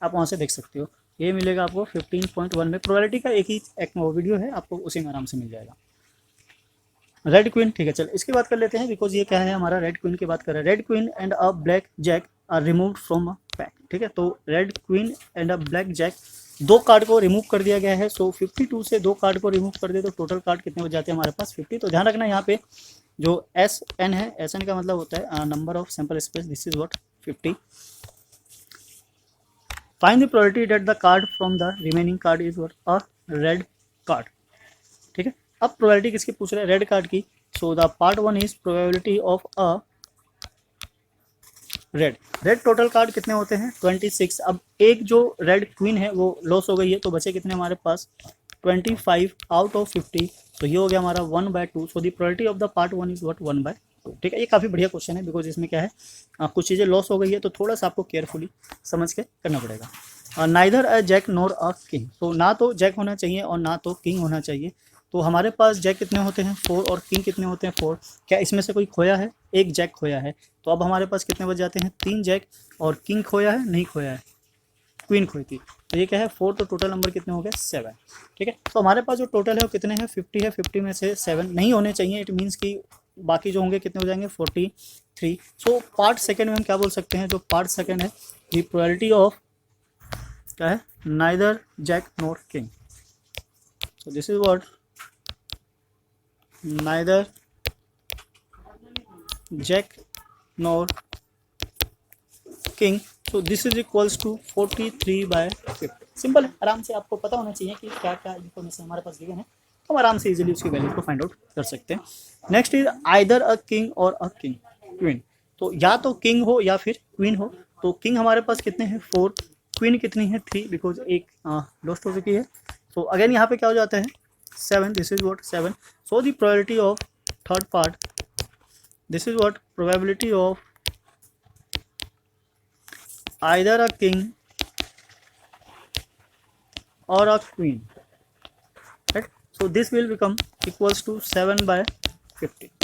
आप वहाँ से देख सकते हो। ये मिलेगा आपको 15.1 में, प्रोबेबिलिटी का एक वीडियो है, आपको उसी में आराम से मिल जाएगा। रेड क्वीन, ठीक है, चल इसकी बात कर लेते हैं, बिकॉज ये क्या है हमारा रेड क्वीन की बात कर रहे हैं। Red queen and a black jack are removed from a pack, ठीक है। तो red queen and a black jack, 2 card को रिमूव कर दिया गया है। सो 52 से 2 कार्ड को रिमूव कर दे तो टोटल कार्ड कितने हो जाते हैं हमारे पास 50। तो ध्यान रखना यहाँ पे जो SN है, SN का मतलब होता है number of sample space, this is what 50। Find the probability that the card from the remaining card is what a red card, ठीक है। अब प्रोबेबिलिटी किसकी पूछ रहे हैं, रेड कार्ड की। So the part 1 is probability of a red total card कितने होते हैं 26। अब एक जो रेड क्वीन है वो लॉस हो गई है, तो बचे कितने हमारे पास 25 आउट ऑफ 50। तो ये हो गया हमारा 1/2। So the probability of the part 1 is what 1/2। 2। ठीक है, ये काफ़ी बढ़िया क्वेश्चन है बिकॉज इसमें क्या है कुछ चीज़ें लॉस हो गई है तो थोड़ा सा आपको केयरफुली समझ के करना पड़ेगा। Neither a jack nor a king, तो ना तो जैक होना चाहिए और ना तो किंग होना चाहिए। तो हमारे पास जैक कितने होते हैं 4 और किंग कितने होते हैं 4। क्या इसमें से कोई खोया है? एक जैक खोया है, तो अब हमारे पास कितने बच जाते हैं 3 जैक। और किंग खोया है? नहीं खोया है, क्वीन खोई थी। तो ये क्या है 4, तो टोटल नंबर कितने हो गए 7। ठीक है, तो हमारे पास जो टोटल है वो कितने हैं 50 है, 50 में से 7 नहीं होने चाहिए। इट मीन्स कि बाकी जो होंगे कितने हो जाएंगे 43। सो पार्ट सेकंड में हम क्या बोल सकते हैं, जो पार्ट सेकंड है द प्रोबेबिलिटी ऑफ क्या है neither jack nor king. So this is what neither jack nor king. So this is equals to 43/50। Simple है, आराम से आपको पता होना चाहिए कि क्या क्या इन्फॉर्मेशन हमारे पास गिवन है, तो हम आराम से इजीली उसकी वैल्यू को फाइंड आउट कर सकते हैं। Next is either a king और अ किंग क्वीन। तो या तो किंग हो या फिर क्वीन हो। तो किंग हमारे पास कितने हैं 4, क्वीन कितनी है 3 बिकॉज एक लॉस्ट हो चुकी है। तो अगेन यहाँ पे क्या हो जाता है 7, this is what 7। So the probability of third part, this is what probability of either a king or a queen, right? So this will become equals to 7/50,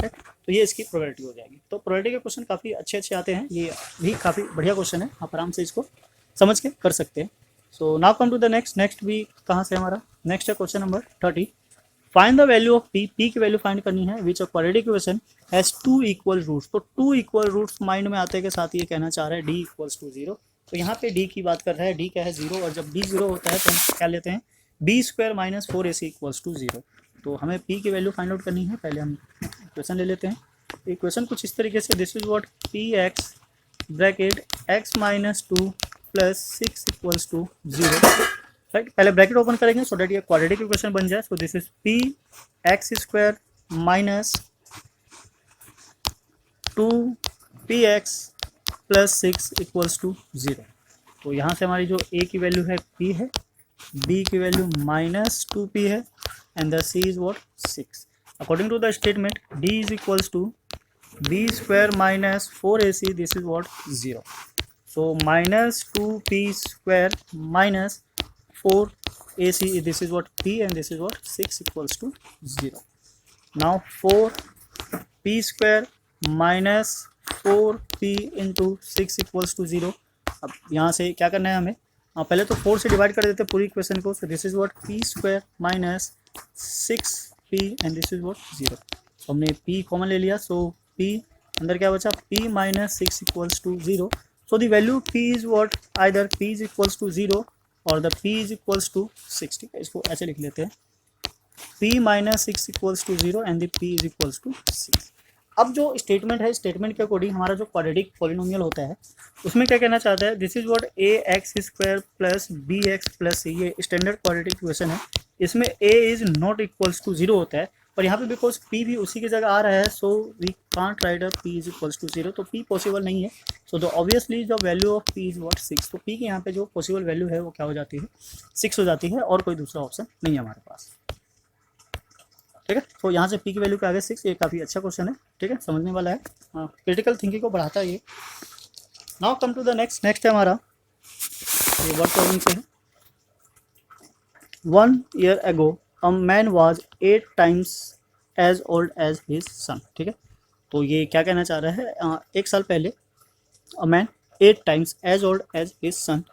right? तो ये इसकी प्रोबेबिलिटी हो जाएगी। तो प्रोबेबिलिटी के क्वेश्चन काफ़ी अच्छे अच्छे आते हैं, ये भी काफ़ी बढ़िया क्वेश्चन है, आप आराम से इसको समझ के कर सकते हैं। So now come to the next भी कहाँ से हमारा नेक्स्ट है question number 30। Find the value of p, p की वैल्यू फाइंड करनी है which a quadratic equation has 2 equal roots. तो 2 इक्वल रूट्स माइंड में आते के साथ ये कहना चाह रहा है डी इक्वल्स टू 0। तो यहाँ पे डी की बात कर रहा है, डी क्या है 0, और जब डी 0 होता है तो हम क्या लेते हैं B square minus 4ac equals to 0। तो हमें पी की वैल्यू फाइंड आउट करनी है। पहले हम इक्वेशन ले लेते हैं। इक्वेशन कुछ इस तरीके से, this is what P X bracket X minus 2 plus 6 equals to 0, right. पहले ब्रैकेट ओपन करेंगे सो डेट ये क्वाड्रेटिक इक्वेशन बन जाए। So this is P X square minus 2px plus 6 equals to 0। तो यहाँ से हमारी जो a की वैल्यू है p है, b की वैल्यू माइनस 2p है, and the c is what 6। According to the statement d is equals to b square minus 4ac, this is what 0। So minus 2p square minus 4ac, this is what p, and this is what 6 equals to 0. Now 4p square minus 4p into 6 equals to 0. अब यहाँ से क्या करना है हमें, पहले तो 4 से डिवाइड कर देते हैं पूरी इक्वेशन को। सो this is what p square minus 6p and this is what 0। तो हमने p कॉमन ले लिया, सो p अंदर क्या बचा p minus 6 equals to 0। So the value p is what either p is equals to 0 और the p is equals to 6। ठीक है, इसको ऐसे लिख लेते हैं p minus 6 equals to 0 and the p is equals to 6। अब जो स्टेटमेंट है, स्टेटमेंट के अकॉर्डिंग हमारा जो क्वाड्रेटिक पॉलिनोमियल होता है उसमें क्या कहना चाहता है, this is what a x square plus b x plus c, ये स्टैंडर्ड क्वाड्रेटिक इक्वेशन है। इसमें a is not equals to 0 होता है, और यहाँ पे बिकॉज p भी उसी की जगह आ रहा है, so we can't write a p is equals to 0, तो p पॉसिबल नहीं है। सो द ऑब्वियसली जो value of p is what 6, तो p की यहाँ पे जो पॉसिबल वैल्यू है वो क्या हो जाती है 6 हो जाती है, और कोई दूसरा ऑप्शन नहीं है हमारे पास। ठीक है, तो यहाँ से p की वैल्यू के आगे 6, ये काफ़ी अच्छा क्वेश्चन है। ठीक है, समझने वाला है, क्रिटिकल थिंकिंग को बढ़ाता है ये। Now come to the next है हमारा ये वर्ड प्रॉब्लम से है। 1 year ago a man was 8 times as old as his son। ठीक है, तो ये क्या कहना चाह रहा है, एक साल पहले a man 8 times as old as his son,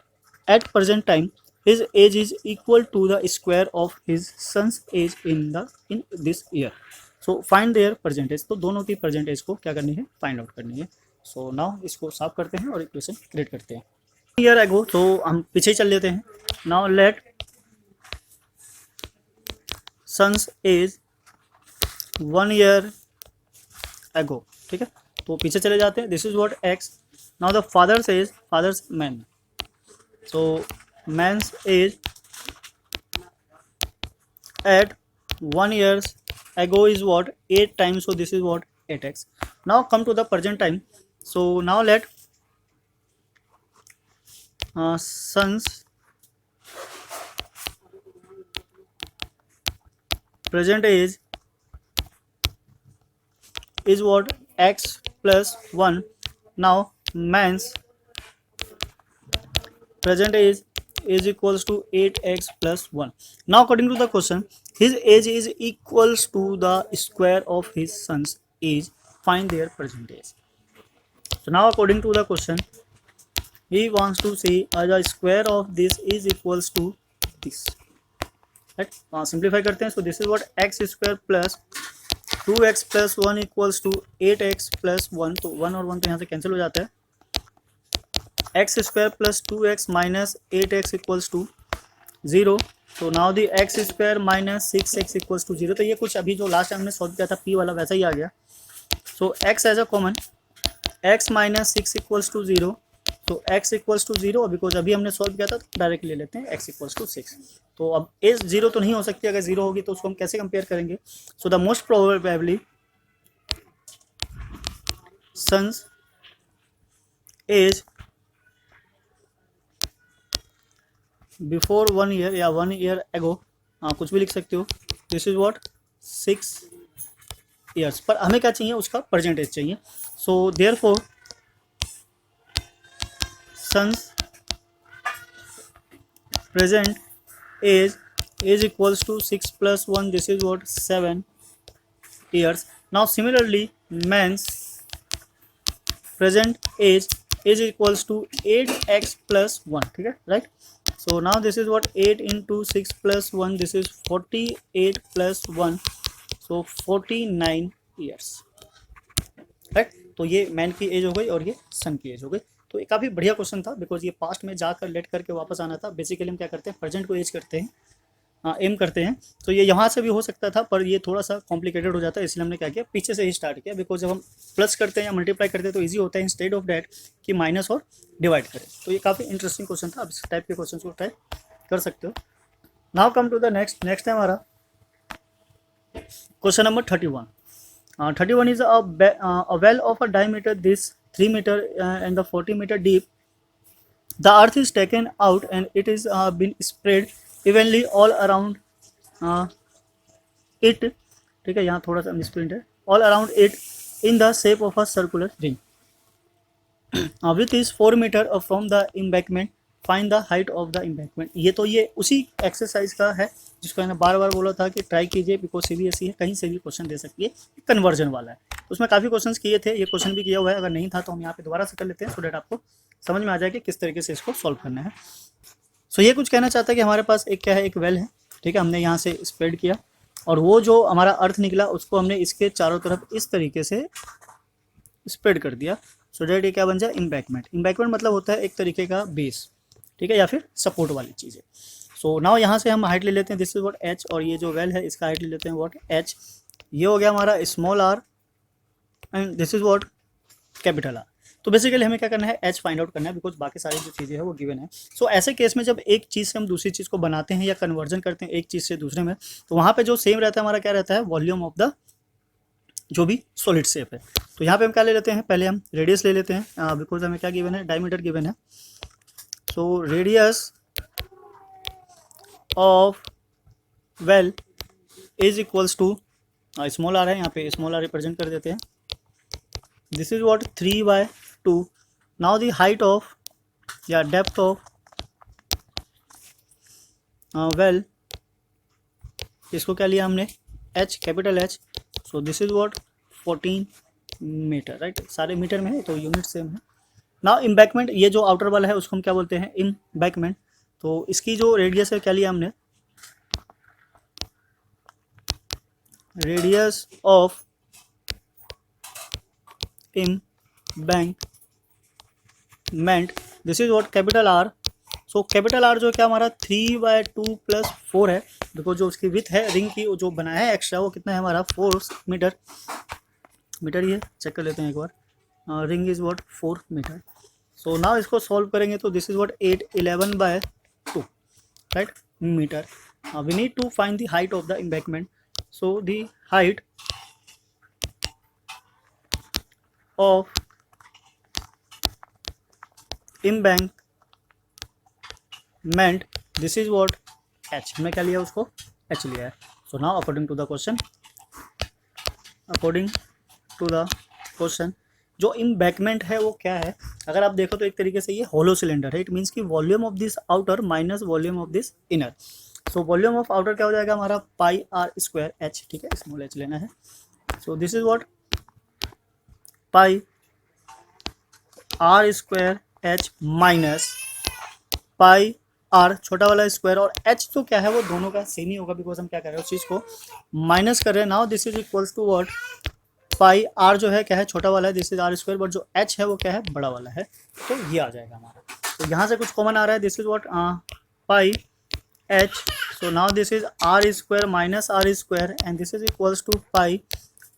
at present time his age is equal to the square of his son's age in this year। so find their percentage। तो दोनों की परसेंटेज को क्या करनी है फाइंड आउट करनी है। सो नाउ इसको सॉल्व करते हैं और इक्वेशन क्रिएट करते हैं। ईयर एगो, तो हम पीछे चल लेते हैं। Now let son's age 1 year ago। ठीक है, तो पीछे चले जाते हैं, this is what x। Now the father's age, father's man, so man's age at 1 years ago is what 8 times, so this is what 8x। now come to the present time, so now let son's present age is what x plus 1. Now man's present age is equals to 8x plus 1. Now according to the question, his age is equals to the square of his son's age. Find their present age. So now according to the question, he wants to see the square of this is equals to this, right? Simplify करते हैं. So this is what x square plus 2x plus 1 equals to 8x plus 1. तो 1 और 1 तो यहाँ से कैंसिल हो जाता है. x square plus 2x minus 8x equals to 0. तो now the x square minus 6x equals to 0. तो ये कुछ अभी जो लास्ट टाइम हमने सॉल्व किया था p वाला वैसा ही आ गया. So x as a common, x minus 6 equals to 0. तो x equals to 0, बिकॉज अभी हमने सॉल्व किया था तो डायरेक्ट ले लेते हैं x equals to 6. तो अब एज 0 तो नहीं हो सकती, अगर 0 होगी तो उसको हम कैसे कंपेयर करेंगे. So the most probably son's age before 1 year या 1 ईयर एगो, कुछ भी लिख सकते हो. This is what 6 years. पर हमें क्या चाहिए, उसका परसेंटेज चाहिए. So therefore son's present age is equals to 6 plus 1. This is what 7 years. Now similarly man's present age is equals to 8x plus 1. ठीक है, right? So now this is what 8 into 6 plus 1. This is 48 plus 1. So 49 years, right? तो ये मैन की एज हो गई और ये सन की एज हो गई. तो ये काफ़ी बढ़िया क्वेश्चन था, बिकॉज ये पास्ट में जाकर लेट करके वापस आना था. बेसिकली हम क्या करते हैं, प्रेजेंट को एज करते हैं, एम करते हैं. तो ये यहाँ से भी हो सकता था, पर ये थोड़ा सा कॉम्प्लिकेटेड हो जाता है, इसलिए हमने क्या किया, पीछे से ही स्टार्ट किया. बिकॉज जब हम प्लस करते हैं या मल्टीप्लाई करते हैं तो ईजी होता है, इंस्टेड ऑफ डैट कि माइनस और डिवाइड करें. तो ये काफ़ी इंटरेस्टिंग क्वेश्चन था. आप इस टाइप के क्वेश्चन को ट्राई कर सकते हो. Now come to the next है हमारा question number 31. 31 is a well of a diameter this 3 meter and the 40 meter deep. The earth is taken out and it is been spread evenly all around it. ठीक है, यहाँ थोड़ा सा मिसप्रिंट है. All around it in the shape of a circular ring. Width is 4 meter from the embankment. Find the height of the embankment. ये तो ये उसी एक्सरसाइज का है जिसको मैंने बार बार बोला था कि ट्राई कीजिए, बिकॉज CBSE है, कहीं से भी क्वेश्चन दे सकती है. कन्वर्जन वाला है, उसमें काफ़ी क्वेश्चंस किए थे, ये क्वेश्चन भी किया हुआ है. अगर नहीं था तो हम यहाँ पे दोबारा से कर लेते हैं, सो डेट आपको समझ में आ जाए कि किस तरीके से इसको सॉल्व करना है. सो ये कुछ कहना चाहता है कि हमारे पास एक क्या है, एक वेल है. ठीक है, हमने यहाँ से स्प्रेड किया और वो जो हमारा अर्थ निकला उसको हमने इसके चारों तरफ इस तरीके से स्प्रेड कर दिया. सो डेट ये क्या बन जाए, एम्बैंकमेंट. एम्बैंकमेंट मतलब होता है एक तरीके का बेस, ठीक है, या फिर सपोर्ट वाली चीज़ें. सो नाउ यहाँ से हम हाइट ले लेते हैं. दिस इज व्हाट h, और ये जो वेल है इसका हाइट ले लेते हैं व्हाट h. ये हो गया हमारा small r and this is what capital R. तो बेसिकली हमें क्या करना है, h फाइंड आउट करना है, बिकॉज बाकी सारी जो चीज़ें हैं वो गिवन है. सो ऐसे केस में जब एक चीज़ से हम दूसरी चीज़ को बनाते हैं या कन्वर्जन करते हैं एक चीज़ से दूसरे में, तो वहाँ पे जो सेम रहता है हमारा क्या रहता है, वॉल्यूम ऑफ द जो भी सॉलिड शेप है. तो यहाँ पे हम क्या ले लेते हैं, पहले हम रेडियस ले लेते हैं, बिकॉज हमें क्या गिवन है, डायमीटर गिवन है. So radius of well is equals to small r है, यहाँ पे स्मॉल r रिप्रेजेंट कर देते हैं. This is what 3/2. Now the height of या डेप्थ ऑफ वेल, इसको क्या लिया हमने, h, capital H. So this is what 14 metre, right. सारे मीटर में है तो यूनिट सेम है. नाउ एम्बैंकमेंट, ये जो आउटर वाला है उसको हम क्या बोलते हैं, एम्बैंकमेंट. तो इसकी जो रेडियस है क्या लिया हमने, radius of embankment. This is what capital R. So capital R जो क्या हमारा 3/2 + 4 है, बिकॉज जो उसकी विथ है रिंग की जो बनाया है एक्स्ट्रा वो कितना है हमारा 4 मीटर. मीटर ये चेक कर लेते हैं एक बार. Ring is what 4 metre. So now इसको सॉल्व करेंगे तो this is what 811/2, right, metre. We need to find the height of the embankment. So the height of embankment, this is what h. हमने क्या लिया, उसको h लिया है. So now according to the question, according to the question जो इम्बैकमेंट है वो क्या है, अगर आप देखो तो एक तरीके से ये होलो सिलेंडर है, इट मीन्स कि volume of this outer minus volume of this inner. So volume of outer क्या हो जाएगा हमारा पाई आर स्क्वायर एच, ठीक है, स्मॉल एच लेना है। So this is what pi are square h minus pi r छोटा वाला स्क्वायर, और एच तो क्या है वो दोनों का सेम ही होगा, बिकॉज हम क्या कर रहे हैं उस चीज़ को माइनस कर रहे हैं। Now this is equals to what pi r जो है क्या है छोटा वाला है, this is r square, but जो एच है वो क्या है बड़ा वाला है, तो ये आ जाएगा हमारा। तो यहाँ से कुछ कॉमन आ रहा है, this is what pi h, so now this is r square minus r square and this is equals to pi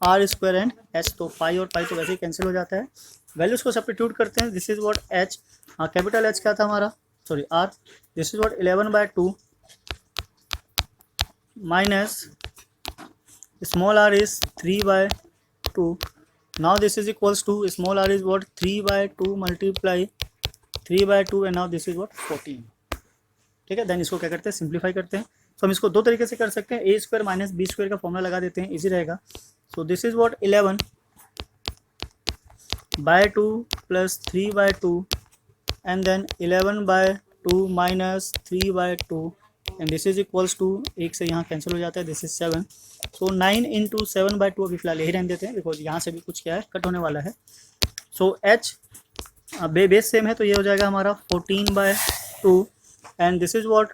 are square and h. तो पाई और पाई तो वैसे ही कैंसिल हो जाता है, वैल्यूज को सब्स्टिट्यूट करते हैं। This is what h, capital h क्या था हमारा, sorry r, this is what 11/2 minus small r is 3/2। Now this is equals to small r is what 3/2 multiply 3/2 and now this is what 14, ठीक है। देन इसको क्या करते हैं सिंप्लीफाई करते हैं। तो हम इसको दो तरीके से कर सकते हैं, ए स्क्वायर माइनस बी स्क्वायर का फॉर्मूला लगा देते हैं, इजी रहेगा। सो this is what 11/2 plus 3/2 and then 11/2 minus 3/2 and this is equals to, एक से यहाँ कैंसिल हो जाता है, दिस इज 7, सो 9 इंटू 7/2 अभी फिलहाल यही रहने देते हैं, बिकॉज यहाँ से भी कुछ क्या है कट होने वाला है। सो एच बेस सेम है, तो ये हो जाएगा हमारा 14/2 and this is what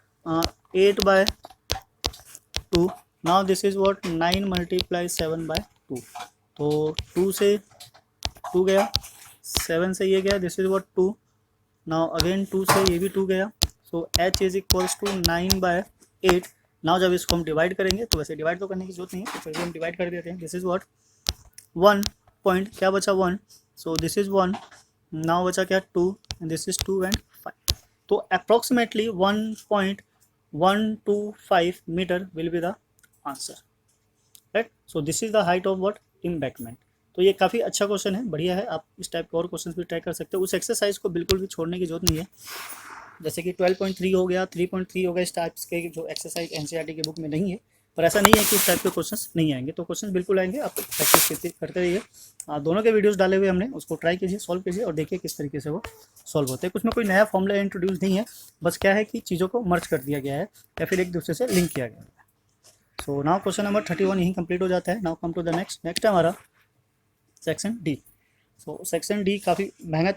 8/2। Now this is what 9 multiply 7/2, तो 2 से 2 गया, 7 से ये गया, this is what 2, now again 2 से ये भी 2 गया, so h is equals to 9/8। Now जब इसको हम डिवाइड करेंगे, तो वैसे डिवाइड तो करने की जरूरत नहीं है, तो फिर भी हम डिवाइड कर देते हैं। दिस इज व्हाट 1 पॉइंट क्या बचा 1, सो दिस इज 1, नाउ बचा क्या 2 एंड दिस इज 2 एंड 5, तो approximately 1.125 metre will be the answer, right. So this is the height of what embankment. तो ये काफ़ी अच्छा क्वेश्चन है, बढ़िया है, आप इस टाइप के और क्वेश्चन भी ट्राई कर सकते हो। उस एक्सरसाइज को बिल्कुल भी छोड़ने की जरूरत नहीं है, जैसे कि 12.3 हो गया, 3.3 हो गया, इस टाइप्स के जो एक्सरसाइज एनसीईआरटी की बुक में नहीं है, पर ऐसा नहीं है कि इस टाइप के क्वेश्चंस नहीं आएंगे, तो क्वेश्चंस बिल्कुल आएंगे, आप प्रैक्टिस करते रहिए। दोनों के वीडियोस डाले हुए हमने, उसको ट्राई कीजिए, सॉल्व कीजिए और देखिए किस तरीके से वो सॉल्व होते हैं। कुछ में कोई नया फॉर्मूला इंट्रोड्यूस नहीं है, बस क्या है कि चीज़ों को मर्ज कर दिया गया है या फिर एक दूसरे से लिंक किया गया है। सो नाउ क्वेश्चन नंबर 31 यहीं कंप्लीट हो जाता है। Now come to the next है हमारा section D. So section D काफ़ी महंगा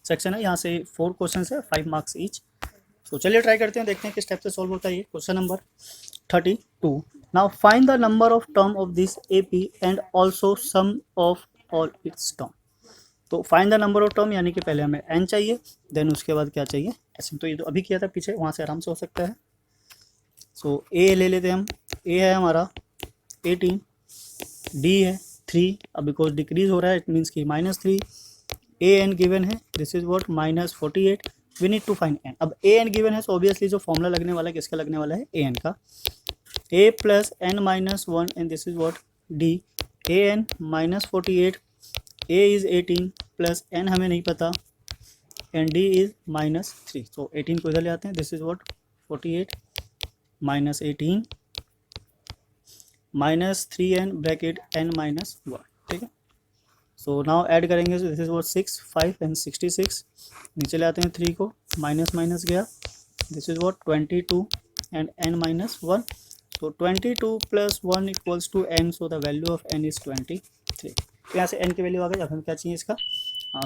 सेक्शन है, यहाँ से 4 क्वेश्चन है, 5 मार्क्स ईच। तो चलिए ट्राई करते हैं, देखते हैं किस टाइप से सॉल्व होता है ये। Question number 32, now find the number of term of this AP and also sum of all its term. तो find the number of term यानी कि पहले हमें एन चाहिए, देन उसके बाद क्या चाहिए एस। तो ये तो अभी किया था पीछे, वहाँ से आराम से हो सकता है। सो ए ले लेते हैं हम, ए है हमारा 18, डी है 3, अब बिकॉज डिक्रीज हो रहा है इट मीन्स कि -3, ए एन गिवन है, this is what -48, we need to find n. अब ए एन गिवन है, सो ऑब्वियसली जो फॉर्मूला लगने वाला है किसका लगने वाला है, ए एन का, a plus n minus 1 and this is what d, a n -48, a is 18 plus n हमें नहीं पता एंड डी इज -3, सो 18 को इधर ले आते हैं, this is what 48 -18 -3 n bracket n -1, ठीक है। सो नाउ ऐड करेंगे, दिस इज व्हाट 6, 5 एंड 66, नीचे ले आते हैं 3 को, माइनस माइनस गया, this is what 22 and n -1, तो 22 + 1 equals to n, so the value of n is 23। तो यहाँ से n की वैल्यू आ गई। अब हमें क्या चाहिए इसका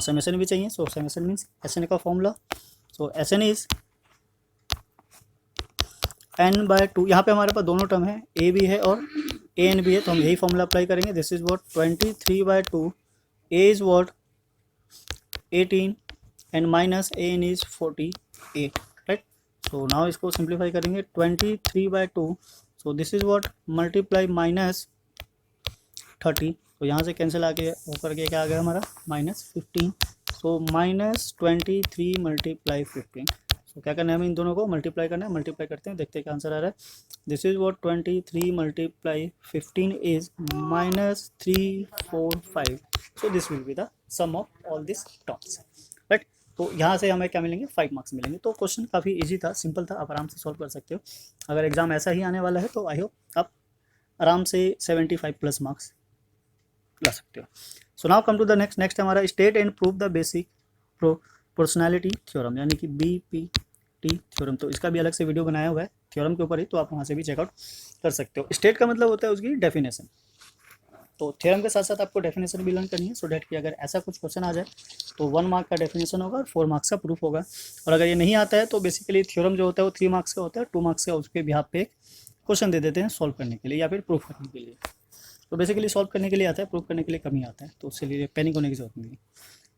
समेशन भी चाहिए, सो समेशन मीन्स Sn का formula, so Sn is n/2, यहाँ पे हमारे पास दोनों टर्म है, a भी है और an भी है, तो हम यही फॉर्मूला अप्लाई करेंगे। This is what 23/2, a is what 18 and minus an is 48, right। so now इसको सिंप्लीफाई करेंगे, 23/2, so this is what multiply -30, तो यहाँ से कैंसिल आके होकर के क्या आ गया हमारा -15, so -23 मल्टीप्लाई 15, तो क्या करना है हमें इन दोनों को मल्टीप्लाई करना है, मल्टीप्लाई करते हैं, देखते हैं क्या आंसर आ रहा है। This is what 23 multiply 15 is -345, so this will be the sum of all this terms, right. तो यहाँ से हमें क्या मिलेंगे 5 मार्क्स मिलेंगे। तो क्वेश्चन काफ़ी इजी था, सिंपल था, आप आराम से सॉल्व कर सकते हो। अगर एग्जाम ऐसा ही आने वाला है तो आई होप आप आराम से 75+ मार्क्स ला सकते हो। So now come to the next हमारा state and prove the basic proportionality theorem, यानी कि BPT थ्योरम। तो इसका भी अलग से वीडियो बनाया हुआ है थ्योरम के ऊपर ही, तो आप वहाँ से भी चेकआउट कर सकते हो। स्टेट का मतलब होता है उसकी डेफिनेशन, तो थ्योरम के साथ साथ आपको डेफिनेशन भी लर्न करनी है, सो डैट कि अगर ऐसा कुछ क्वेश्चन आ जाए तो 1 मार्क का डेफिनेशन होगा और 4 मार्क्स का प्रूफ होगा। और अगर ये नहीं आता है तो बेसिकली थ्योरम जो होता है वो 3 मार्क्स का होता है, 2 मार्क्स का उसके बिहाफ पे एक क्वेश्चन दे देते हैं सॉल्व करने के लिए या फिर प्रूफ करने के लिए। तो बेसिकली सॉल्व करने के लिए आता है, प्रूफ करने के लिए कम ही आता है, तो उसके लिए पैनिक होने की जरूरत नहीं है।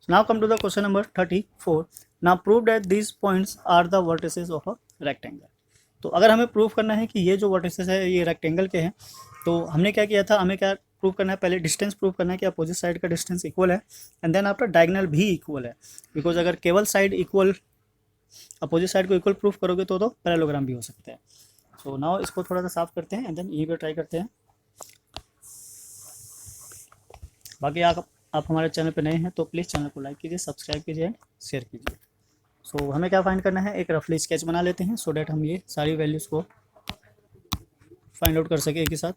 Now come to the question number 34। Now prove that these points are the vertices of a rectangle. तो अगर हमें प्रूव करना है कि ये जो वर्टिसेस है ये रेक्टेंगल के हैं, तो हमने क्या किया था, हमें क्या प्रूव करना है, पहले डिस्टेंस प्रूव करना है कि अपोजिट साइड का डिस्टेंस इक्वल है, एंड देन आफ्टर डायगोनल भी इक्वल है, बिकॉज अगर केवल साइड इक्वल अपोजिट साइड को इक्वल प्रूफ करोगे तो पैरेललोग्राम भी हो सकता है। सो नाउ इसको थोड़ा सा साफ करते हैं एंड देन यहीं पे ट्राई करते हैं। बाकी आप हमारे चैनल पे नए हैं तो प्लीज़ चैनल को लाइक कीजिए, सब्सक्राइब कीजिए एंड शेयर कीजिए। सो हमें क्या फाइंड करना है, एक रफली स्केच बना लेते हैं सो डैट हम ये सारी वैल्यूज़ को फाइंड आउट कर सके एक ही साथ।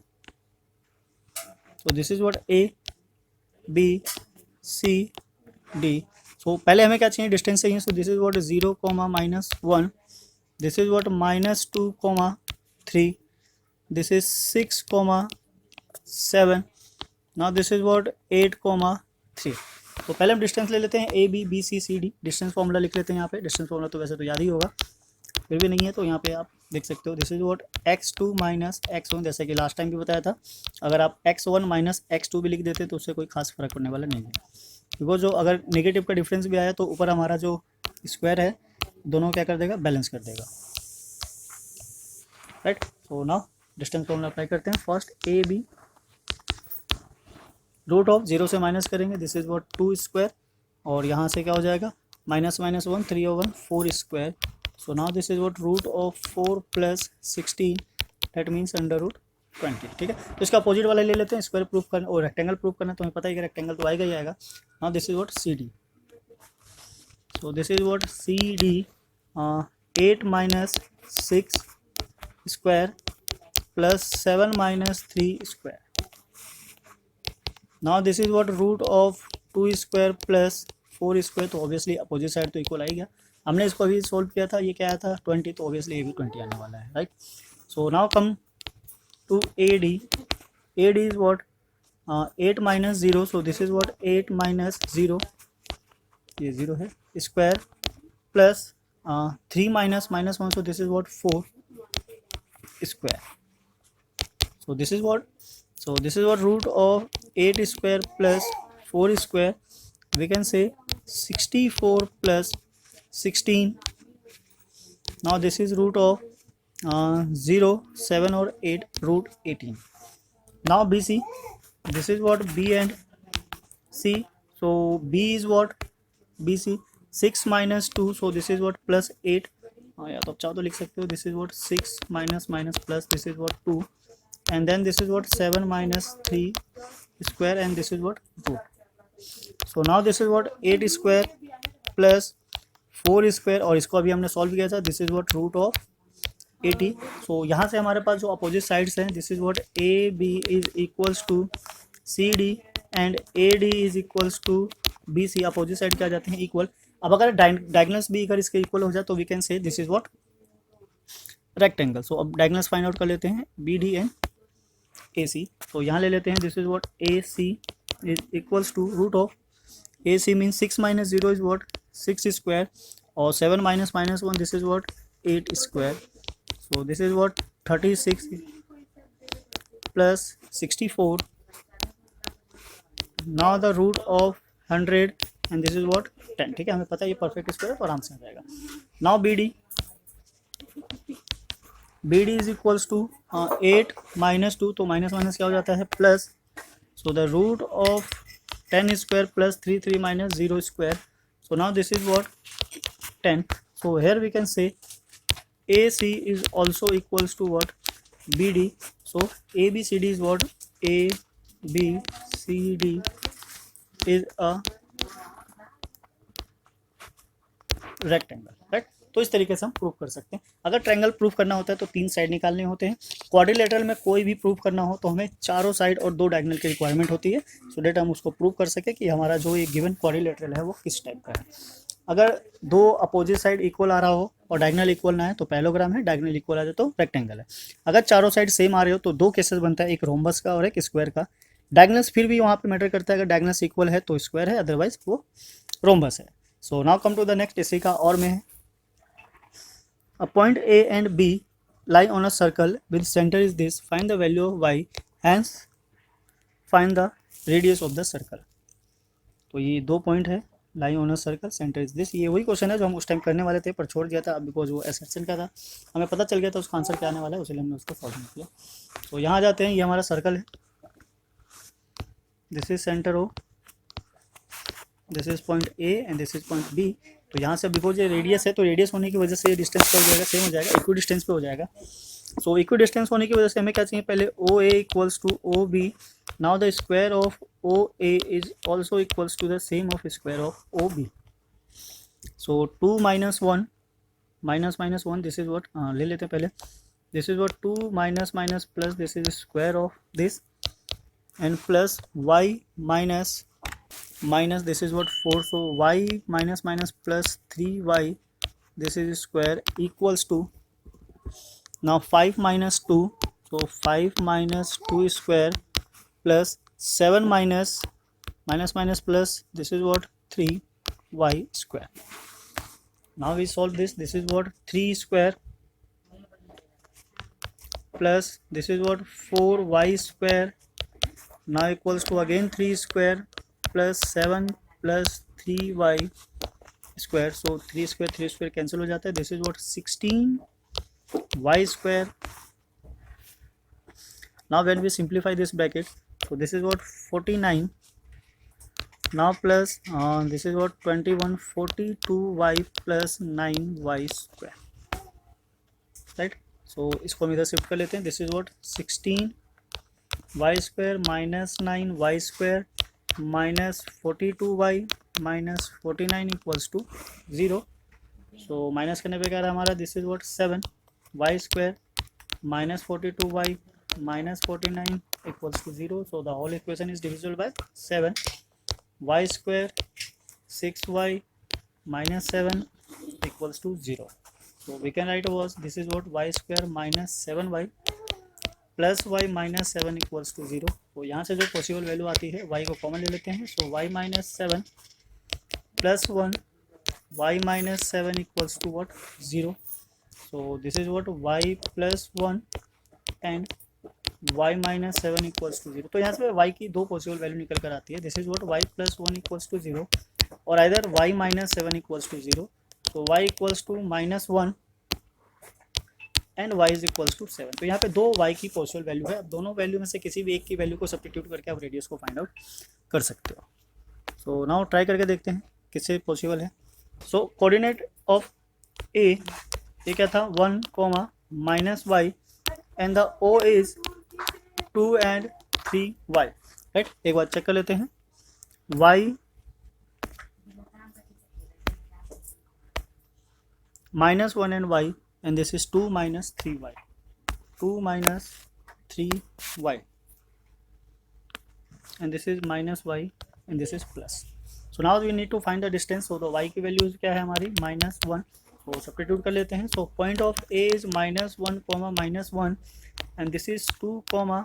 तो दिस इज़ व्हाट ABCD। सो पहले हमें क्या चाहिए, डिस्टेंस चाहिए। So this is what 0, -1, this is what -2, 3, this is 6, 7, now this is what 8, 3। तो पहले हम डिस्टेंस ले लेते हैं ABCD, डिस्टेंस फॉर्मूला लिख लेते हैं यहाँ पे। डिस्टेंस फॉर्मूला तो वैसे तो याद ही होगा, फिर भी नहीं है तो यहाँ पे आप देख सकते हो। This is what x2 minus x1, जैसे कि लास्ट टाइम भी बताया था, अगर आप x1 माइनस x2 भी लिख देते तो उससे कोई खास फर्क पड़ने वाला नहीं है, बिकॉज जो अगर नेगेटिव का डिफरेंस भी आया तो ऊपर हमारा जो स्क्वायर है दोनों क्या कर देगा, बैलेंस कर देगा, right. So now distance formula apply करते हैं। फर्स्ट AB, रूट ऑफ 0 से माइनस करेंगे, दिस इज व्हाट 2 स्क्वायर, और यहाँ से क्या हो जाएगा -1, 3 और 1 4 square. So now this is what root of 4 + 16, that means √20। ठीक है, तो इसका अपोजिट वाला ले लेते हैं, स्क्वायर प्रूफ करना और रेक्टेंगल प्रूफ करना, तो हमें पता है कि रेक्टेंगल तो आएगा ही आएगा। Now this is what CD। So this is what CD 8 - 6 square + 7 - 3 square. Now this is what root of 2 square + 4 square, तो ऑब्वियसली अपोजिट साइड तो इक्वल आएगा। हमने इसको अभी सोल्व किया था, ये क्या आया था 20, तो ऑब्वियसली ये भी 20 आने वाला है, right. So now come to AD is what 8 - 0, so this is what 8 - 0, ये 0 है, square + 3 - -1, so this is what 4 square. So this is what root of 8 square plus 4 square, we can say 64 plus 16. Now this is root of 0, 7 or 8, root 18. Now BC, this is what B and C. So B is what BC 6 - 2, so this is what +8, या तो आप चाहो तो लिख सकते हो, this is what 6 minus plus, this is what 2, and then this is what 7 - 3 square, and this is what root। so now this is what 8 square plus 4 square, और इसको अभी हमने सॉल्व किया था, this is what root of 80। So यहाँ से हमारे पास जो अपोजिट साइड्स हैं, this is what AB is equals to CD and AD is equals to BC। Opposite side क्या जाते हैं, इक्वल। अब अगर डायगोनल्स भी अगर इसके इक्वल हो जाए तो we can say this is what rectangle. So अब डायगोनल्स फाइंड आउट कर लेते हैं, BD एंड AC। तो यहाँ ले लेते हैं, this is what AC is equals to root of AC means 6 - 0 is what 6 square, और 7 - -1, this is what 8 square. So this is what 36 + 64, now the root of 100 and this is what 10। ठीक है, हमें पता है ये परफेक्ट स्क्वायर तो आराम से आ जाएगा। Now BD is equals to 8 - 2, तो माइनस माइनस क्या हो जाता है, plus. So the root of 10 square + 3 - 0 square, so now this is what 10। So here we can say AC is also equals to what BD। so ABCD is what ABCD is a rectangle, right। तो इस तरीके से हम प्रूव कर सकते हैं। अगर ट्रायंगल प्रूव करना होता है तो 3 साइड निकालने होते हैं। क्वाड्रिलेटरल में कोई भी प्रूव करना हो तो हमें चारों साइड और 2 डायगोनल की रिक्वायरमेंट होती है, सो डेट हम उसको प्रूव कर सके कि हमारा जो ये गिवन क्वाड्रिलेटरल है वो किस टाइप का है। अगर 2 अपोजिट साइड इक्वल आ रहा हो और डायगोनल इक्वल ना है तो पैरेललोग्राम है, डायगोनल इक्वल आ जाए तो रेक्टेंगल है। अगर चारों साइड सेम आ रहे हो तो 2 केसेस बनता है, एक रोम्बस का और एक स्क्वायर का। डायगोनल्स फिर भी वहाँ पे मैटर करता है, अगर डायगोनल्स इक्वल है तो स्क्वायर है, अदरवाइज वो रोम्बस है। So now come to the next, इसी का और में है a point A and B lie on a circle with center is this, find the value of y, hence find the radius of the circle। तो ये 2 पॉइंट है, lie on a circle centre is this. ये वही क्वेश्चन है जो हम उस टाइम करने वाले थे पर छोड़ दिया था, बिकॉज वो एसएसएन का था, हमें पता चल गया था उसका आंसर क्या आने वाला है, इसलिए हमने उसको सॉल्व नहीं किया। तो यहाँ जाते हैं, ये हमारा सर्कल है, this is centre O, this is point A and this is point B. तो यहाँ से बिकॉज ये रेडियस है तो रेडियस होने की वजह से ये डिस्टेंस क्या हो जाएगा, सेम हो जाएगा, इक्वी डिस्टेंस पे हो जाएगा। सो इक्वी डिस्टेंस होने की वजह से हमें क्या चाहिए, पहले O A equals to O B. Now the square of O A is also equals to the same of square of O B. So 2 minus 1 minus 1 this is what ले लेते हैं पहले, this is what 2 minus minus plus this is square of this and plus y minus minus this is what 4, so y minus minus plus 3y this is square equals to, now 5 minus 2, so 5 minus 2 square plus 7 minus minus plus this is what 3y square। now we solve this, this is what 3 square plus this is what 4y square now equals to again 3 square plus 7 plus 3y square, so 3 square cancel हो जाता है, this is what 16y square. Now when we simplify this bracket, so this is what 49 now plus this is what 21 42y plus 9y square, right. So इसको हम इधर शिफ्ट कर लेते हैं, this is what 16y square minus 9y square minus 42y minus 49 equals to 0। So minus करने पे क्या रहा हमारा, this is what 7y square minus 42y minus 49 equals to 0। So the whole equation is divisible by 7, y square 6y minus 7 equals to 0। So we can write was this is what y square minus 7y plus y minus 7 equals to 0। तो यहाँ से जो पॉसिबल वैल्यू आती है y को कॉमन ले लेते हैं, so y minus 7 plus 1 y minus 7 equals to what 0। So this is what y plus 1 and y minus 7 equals to 0। तो यहाँ से y की 2 पॉसिबल वैल्यू निकल कर आती है, this is what y plus 1 equals to 0 और either y minus 7 equals to 0। तो y equals to minus 1 and y is equals to 7। तो यहाँ पे 2 y की पॉसिबल वैल्यू है, अब दोनों वैल्यू में से किसी भी एक की वैल्यू को सब्स्टिट्यूट करके आप रेडियस को फाइंड आउट कर सकते हो। सो नाउ ट्राई करके देखते हैं किससे पॉसिबल है। सो कोऑर्डिनेट ऑफ ए क्या था 1 comma minus y and the O is 2 and 3y, right. एक बार चेक कर लेते हैं, y माइनस 1 and y and this is 2 minus 3y, 2 minus 3y and this is minus y and this is plus। so now we need to find the distance, so the y की वैल्यू क्या है हमारी माइनस 1, तो सब्स्टिट्यूट कर लेते हैं। so point of a is minus 1 comma minus 1 and this is 2 comma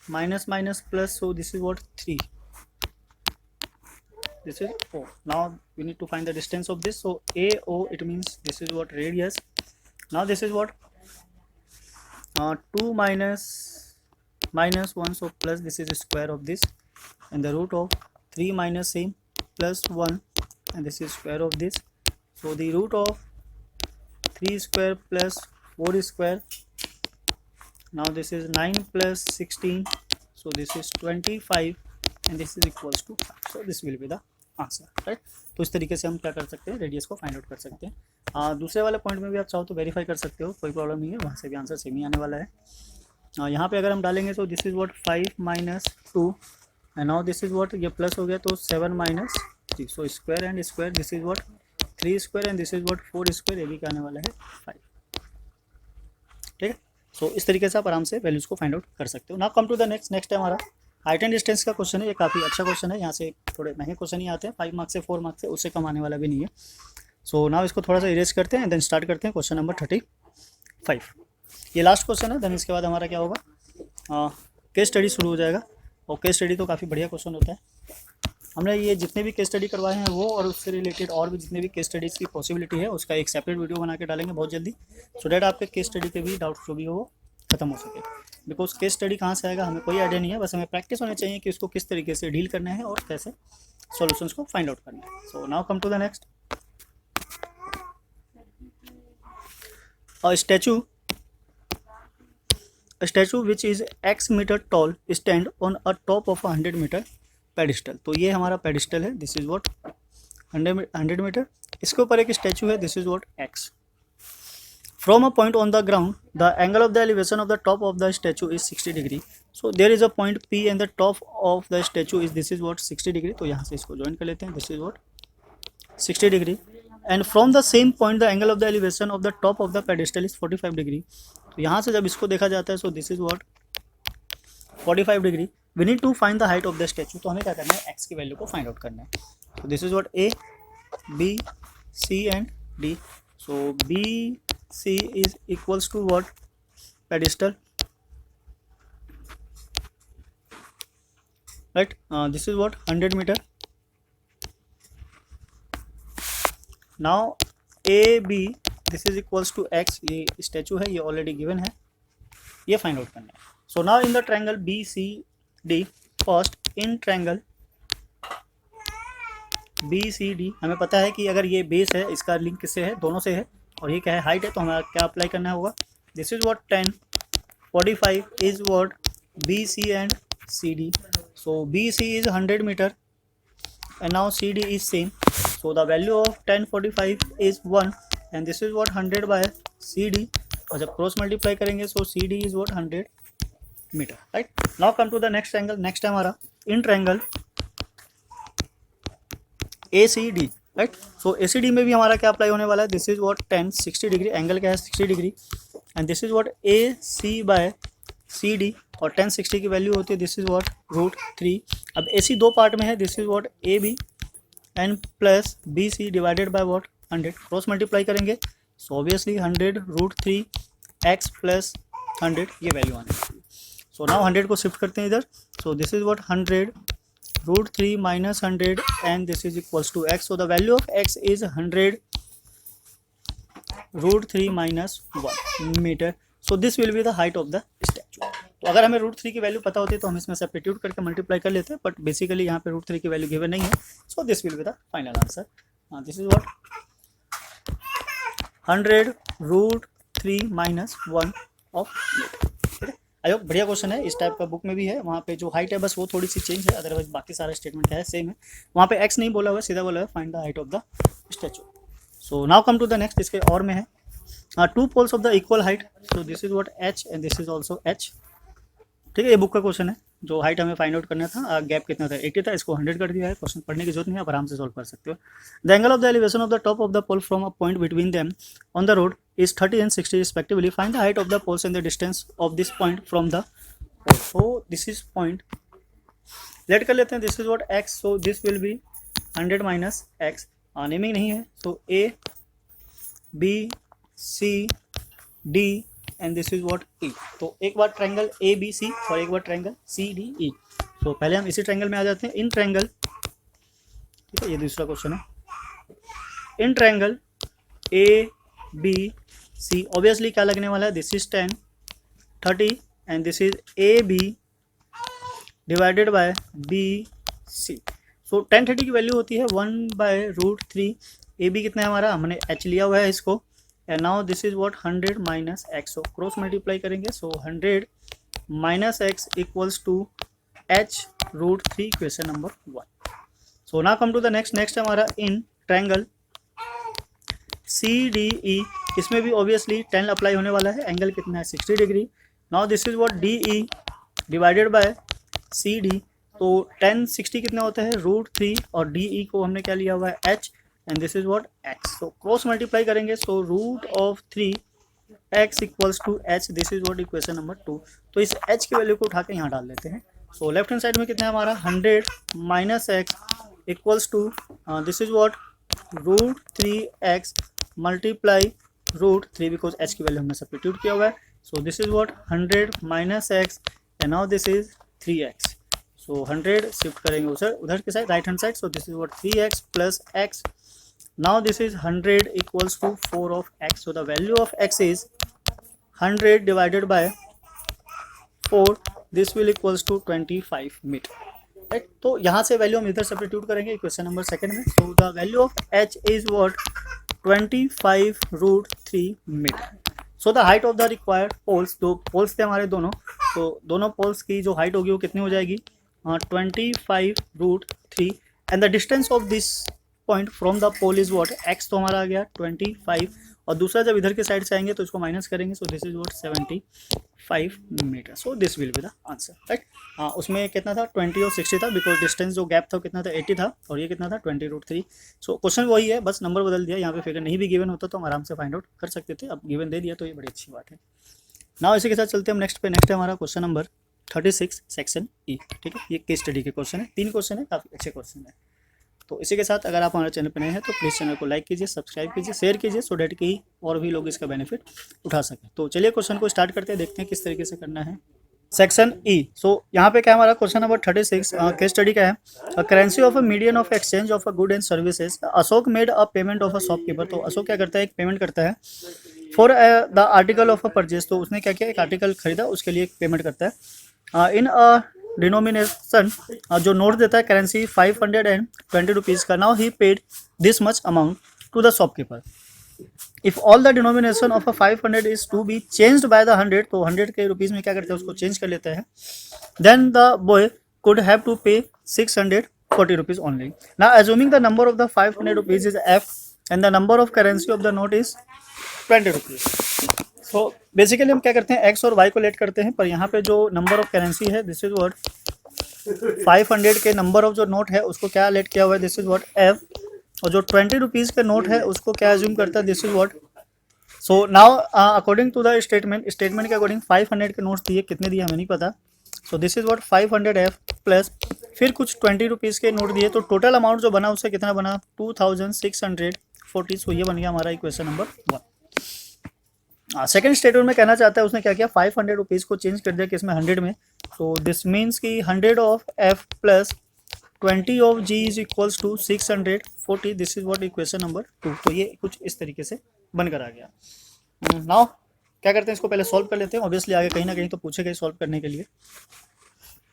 minus minus plus, so this is what 3, this is o। now we need to find the distance of this, so AO it means this is what radius। now this is what 2 minus 1, so plus this is the square of this and the root of 3 minus same plus 1 and this is square of this, so the root of 3 square plus 4 square, now this is 9 plus 16, so this is 25 and this is equals to 5, so this will be the answer, right. तो इस तरीके से हम क्या कर सकते हैं, रेडियस को फाइंड आउट कर सकते हैं। दूसरे वाले पॉइंट में भी आप चाहो तो वेरीफाई कर सकते हो, कोई प्रॉब्लम नहीं है, वहाँ से भी आंसर सेम ही आने वाला है। यहाँ पे अगर हम डालेंगे तो this is what 5 minus 2 and now this is what, ये प्लस हो गया तो 7 minus 3, so square and square this is what 3 square and this is what 4 square, ये भी क्या आने वाला है 5। ठीक है, सो इस तरीके से आप आराम से वैल्यूज़ को फाइंड आउट कर सकते हो। Now come to the next है हमारा हाइट एंड डिस्टेंस का क्वेश्चन है। ये काफ़ी अच्छा क्वेश्चन है, यहाँ से थोड़े महंगे क्वेश्चन ही आते हैं, 5 मार्क्स से 4 मार्क्स से उससे कम आने वाला भी नहीं है। सो नाउ इसको थोड़ा सा इरेज करते हैं, देन स्टार्ट करते हैं क्वेश्चन नंबर 35। ये लास्ट क्वेश्चन है, देन इसके बाद हमारा क्या होगा, केस स्टडी शुरू हो जाएगा। और केस स्टडी तो काफ़ी बढ़िया क्वेश्चन होता है। हमने ये जितने भी केस स्टडी करवाए हैं वो और उससे रिलेटेड और भी जितने भी केस स्टडीज़ की पॉसिबिलिटी है उसका एक सेपरेट वीडियो बना के डालेंगे बहुत जल्दी, सो डैट आपके केस स्टडी के भी डाउट जो भी हो वो खत्म हो सके। बिकॉज केस स्टडी कहाँ से आएगा हमें कोई आइडिया नहीं है, बस हमें प्रैक्टिस होनी चाहिए कि उसको किस तरीके से डील करना है और कैसे सॉल्यूशंस को फाइंड आउट करना है। So now come to the next. A statue which is x meter tall stand on a top of a 100 meter pedestal। तो ये हमारा pedestal है, दिस इज व्हाट 100 मीटर, इसके ऊपर एक स्टैचू है, this is what x। From a point on the ground, the angle of the elevation of the top of the statue is 60 degree. So there is a point P and the top of the statue is this is what 60 degree। तो यहाँ से इसको ज्वाइन कर लेते हैं, this is what 60 degree। And from the same point the angle of the elevation of the top of the pedestal is 45 degree। तो यहाँ से जब इसको देखा जाता है so this is what 45 degree. We need to find the height of the statue. तो हमें क्या करना है, एक्स की वैल्यू को फाइंड आउट करना है। तो this is what A B C and D. So B C is equals to what pedestal, right, this is what 100 metre. Now A B this is equals to x, ये स्टैचू है, ये ऑलरेडी गिवन है, ये फाइंड आउट करना है। So now in the triangle B C D, first in triangle B C D हमें पता है कि अगर ये बेस है इसका लिंक किससे है, दोनों से है, और ये क्या है हाइट है, तो हमें क्या अप्लाई करना होगा, this is what 10 45 is what B C and C D. So B C is 100 metre and now C D is same. So the value of 10 45 is 1 and this is what 100 by C D, और जब क्रॉस मल्टीप्लाई करेंगे so C D is what 100 metre, right. Now come to the next angle. Next है हमारा in triangle A C D, right. So A C D में भी हमारा क्या अप्लाई होने वाला है, this is what 10 60 degree, angle क्या है 60 degree, and this is what A C by C D, और 10 60 की वैल्यू होती है दिस इज व्हाट √3। अब ए सी दो पार्ट में है, this is what A B and plus B C divided by what 100, cross multiply करेंगे सो ऑब्वियसली 100 √3 एक्स प्लस 100, ये वैल्यू आने वाली है। सो नाउ 100 को शिफ्ट करते हैं इधर, so this is what 100 √3 minus 100 and this is equals to x. So the value of x is 100 √3 minus 1 metre. So this will be the height of the statue. तो अगर हमें √3 की वैल्यू पता होती है तो हम इसमें सब्स्टिट्यूट करके मल्टीप्लाई कर लेते हैं, बट बेसिकली यहाँ पे √3 की वैल्यू गिवन नहीं है, so this will be the final answer. This is what 100 √3 minus 1 of metre. ठीक है, आई होप बढ़िया क्वेश्चन है, इस टाइप का बुक में भी है। वहाँ पे जो हाइट है बस वो थोड़ी सी चेंज है, अदरवाइज बाकी सारा स्टेटमेंट क्या है सेम है। वहाँ पे एक्स नहीं बोला हुआ है, सीधा बोला हुआ है find the height of the statue. So now come to the next. इसके और में है two poles of the equal height, so this is what H and this is also H. ठीक है, ये बुक का क्वेश्चन है, जो हाइट हमें फाइंड आउट करना था, गैप कितना था 80 था, इसको 100 कर दिया है। क्वेश्चन पढ़ने की जरूरत नहीं है, आप आराम से सॉल्व कर सकते हो। The angle of the elevation of the top of the pole from a point between them on the road is 30 and 60 respectively. Find the height of the poles and the distance of this point from the pole. So this is point, let कर लेते हैं, this is what X, so this will be 100 minus X, naming नहीं है, so A B C D and this is what ई। तो एक बार ट्रायंगल ए बी सी और एक बार ट्रायंगल सी डी ई। तो पहले हम इसी ट्रायंगल में आ जाते हैं, इन ट्रायंगल, ठीक है, ये दूसरा क्वेश्चन है। In triangle A B C obviously क्या लगने वाला है, this is 10 30 and this is A B divided by B C. So 10 30 की वैल्यू होती है 1/√3। ए बी कितना है हमारा, हमने एच लिया हुआ है इसको, and now this is what 100 minus X. So cross multiply करेंगे, so 100 minus X equals to H √3, question number 1। So now come to the next. Next है हमारा in triangle C D E, इसमें भी ऑब्वियसली 10 अप्लाई होने वाला है, एंगल कितना है 60 degree. Now this is what D E divided by C D. तो 10 60 कितना होता है √3 और डी ई को हमने क्या लिया हुआ है H, and this is what x। तो क्रॉस मल्टीप्लाई करेंगे, so root of 3x equals to h, this is what equation number 2। तो इस h की वैल्यू को उठा के यहाँ डाल देते हैं। सो लेफ्ट हैंड साइड में कितना है हमारा 100 minus X equals to this is what root 3x multiply root 3, because h की वैल्यू हमने सब्स्टिट्यूट किया हुआ है। So this is what 100 minus X and now this is 3x। सो 100 शिफ्ट करेंगे उधर के side, right hand side. So this is what 3x plus x। Now this is 100 equals to 4 of x। So the value of x is 100 divided by 4, this will equals to 25 metre, right. तो यहाँ से वैल्यू हम इधर सब्स्टिट्यूट करेंगे क्वेश्चन नंबर सेकंड में। So the value of h is what 25 root 3 metre. So the height of the required poles, दो पोल्स थे हमारे दोनों, तो दोनों पोल्स की जो हाइट होगी वो कितनी हो जाएगी 25 root 3 and the distance of this point from the pole is what x, तो हमारा आ गया 25 और दूसरा जब इधर के साइड से आएंगे तो इसको माइनस करेंगे। So this is what 75 metre. So this will be the answer, right. उसमें कितना था 20 और 60 था, बिकॉज डिस्टेंस जो गैप था कितना था 80 था और ये कितना था 20 रूट 3। सो क्वेश्चन वही है, बस नंबर बदल दिया। यहाँ पे फिगर नहीं भी गिवन होता तो हम आराम से फाइंड आउट कर सकते थे, अब गिवन दे दिया तो ये बड़ी अच्छी बात है। नाउ इसी के साथ चलते हैं हम नेक्स्ट पे। नेक्स्ट है हमारा क्वेश्चन नंबर 36 सेक्शन ई, ठीक है। ये केस स्टडी के क्वेश्चन है, 3 क्वेश्चन है, काफ़ी अच्छे क्वेश्चन है। तो इसी के साथ अगर आप हमारे चैनल पर नए हैं तो प्लीज़ चैनल को लाइक कीजिए, सब्सक्राइब कीजिए, शेयर कीजिए, सो डैट कि और भी लोग इसका बेनिफिट उठा सकें। तो चलिए क्वेश्चन को स्टार्ट करते हैं, देखते हैं किस तरीके से करना है। Section E. सो यहाँ पे क्या हमारा क्वेश्चन नंबर 36 केस स्टडी का है। Currency of a median of exchange of a good and services, Ashok made a payment of a shopkeeper. तो अशोक क्या करता है, एक पेमेंट करता है for the article of a purchase. तो उसने क्या किया, एक आर्टिकल खरीदा, उसके लिए एक पेमेंट करता है। इन अ डिनोमिनेशन, जो नोट देता है करेंसी 520 रुपीज़ का। Now he paid this much amount to the shopkeeper. If all the denomination of a 500 is to be changed by the 100, तो 100 के रुपीज़ में क्या करते हैं, उसको चेंज कर लेते हैं। Then the boy could have to pay 640 rupees only. Now assuming the number of the 500 rupees is f and the number of currency of the note is 20 rupees. So basically हम क्या करते हैं, x और y को लेट करते हैं, पर यहाँ पे जो नंबर ऑफ करेंसी है दिस इज व्हाट 500 के नंबर ऑफ जो नोट है उसको क्या लेट किया हुआ है, दिस इज व्हाट f, और जो 20 रुपीज़ के नोट है उसको क्या एज्यूम करता है, this is what. So now according to the statement के अकॉर्डिंग 500 के नोट्स दिए, कितने दिए हमें नहीं पता। So this is what 500f plus फिर कुछ 20 रुपीज़ के नोट दिए, तो टोटल अमाउंट जो बना उससे कितना बना 2640। सो ये बन गया हमारा इक्वेशन नंबर 1। सेकंड स्टेटमेंट में कहना चाहता है, उसने क्या किया 500 रुपीज़ को चेंज कर दिया कि इसमें 100 में। तो दिस मीन्स कि 100 of f plus 20 of g is equals to 640। This is what equation number 2। तो ये कुछ इस तरीके से बनकर आ गया। नाउ क्या करते हैं, इसको पहले सॉल्व कर लेते हैं। ऑब्वियसली आगे कहीं ना कहीं तो पूछेगा सॉल्व करने के लिए।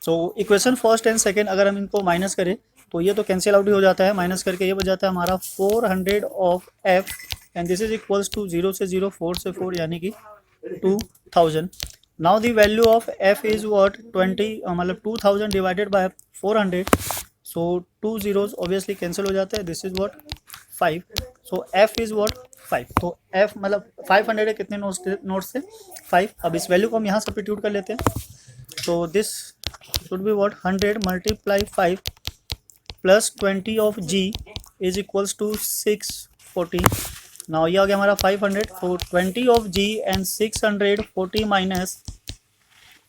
So equation first and second अगर हम इनको माइनस करें तो ये तो कैंसिल आउट ही हो जाता है, माइनस करके ये बच जाता है हमारा 400 of f and this is equals to 0 से 0 4 से 4 यानी कि 2000। Now the value of f is what 20 मतलब 2000 divided by 400। So 2 zeros obviously cancel हो जाते हैं, दिस इज व्हाट 5। सो f इज व्हाट 5। तो f मतलब 500 है, कितने नोट्स थे 5। अब इस वैल्यू को हम यहाँ सब्स्टिट्यूट कर लेते हैं। तो this should be what 100 multiply 5 plus 20 of g is equals to 640। Now ये आ गया हमारा 500। तो 20 of g and 640 minus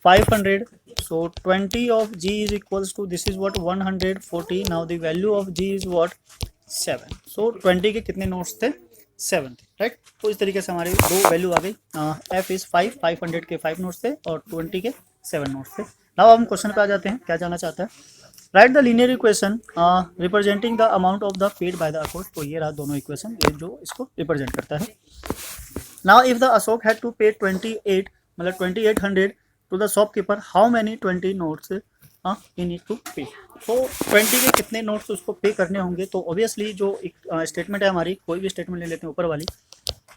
500। so 20 of g is equals to this is what 140. now the value of g is what 7. so 20 के कितने नोट्स थे 7 थे, राइट। तो इस तरीके से हमारी दो वैल्यू आ गई। f इज 5, 500 के 5 नोट्स थे और 20 के 7 नोट्स थे। नाउ हम क्वेश्चन पे आ जाते हैं, क्या जानना चाहता है। Right the linear equation representing the amount of the paid by the Ashok. तो ये रहा दोनों इक्वेशन, ये जो इसको रिप्रेजेंट करता है। Now if the Ashok had to pay 28 मतलब 2800 to the shopkeeper, how many 20 notes he need to pay. तो 20 के कितने नोट्स उसको पे करने होंगे। तो ऑब्वियसली जो स्टेटमेंट है हमारी, कोई भी स्टेटमेंट ले लेते हैं ऊपर वाली,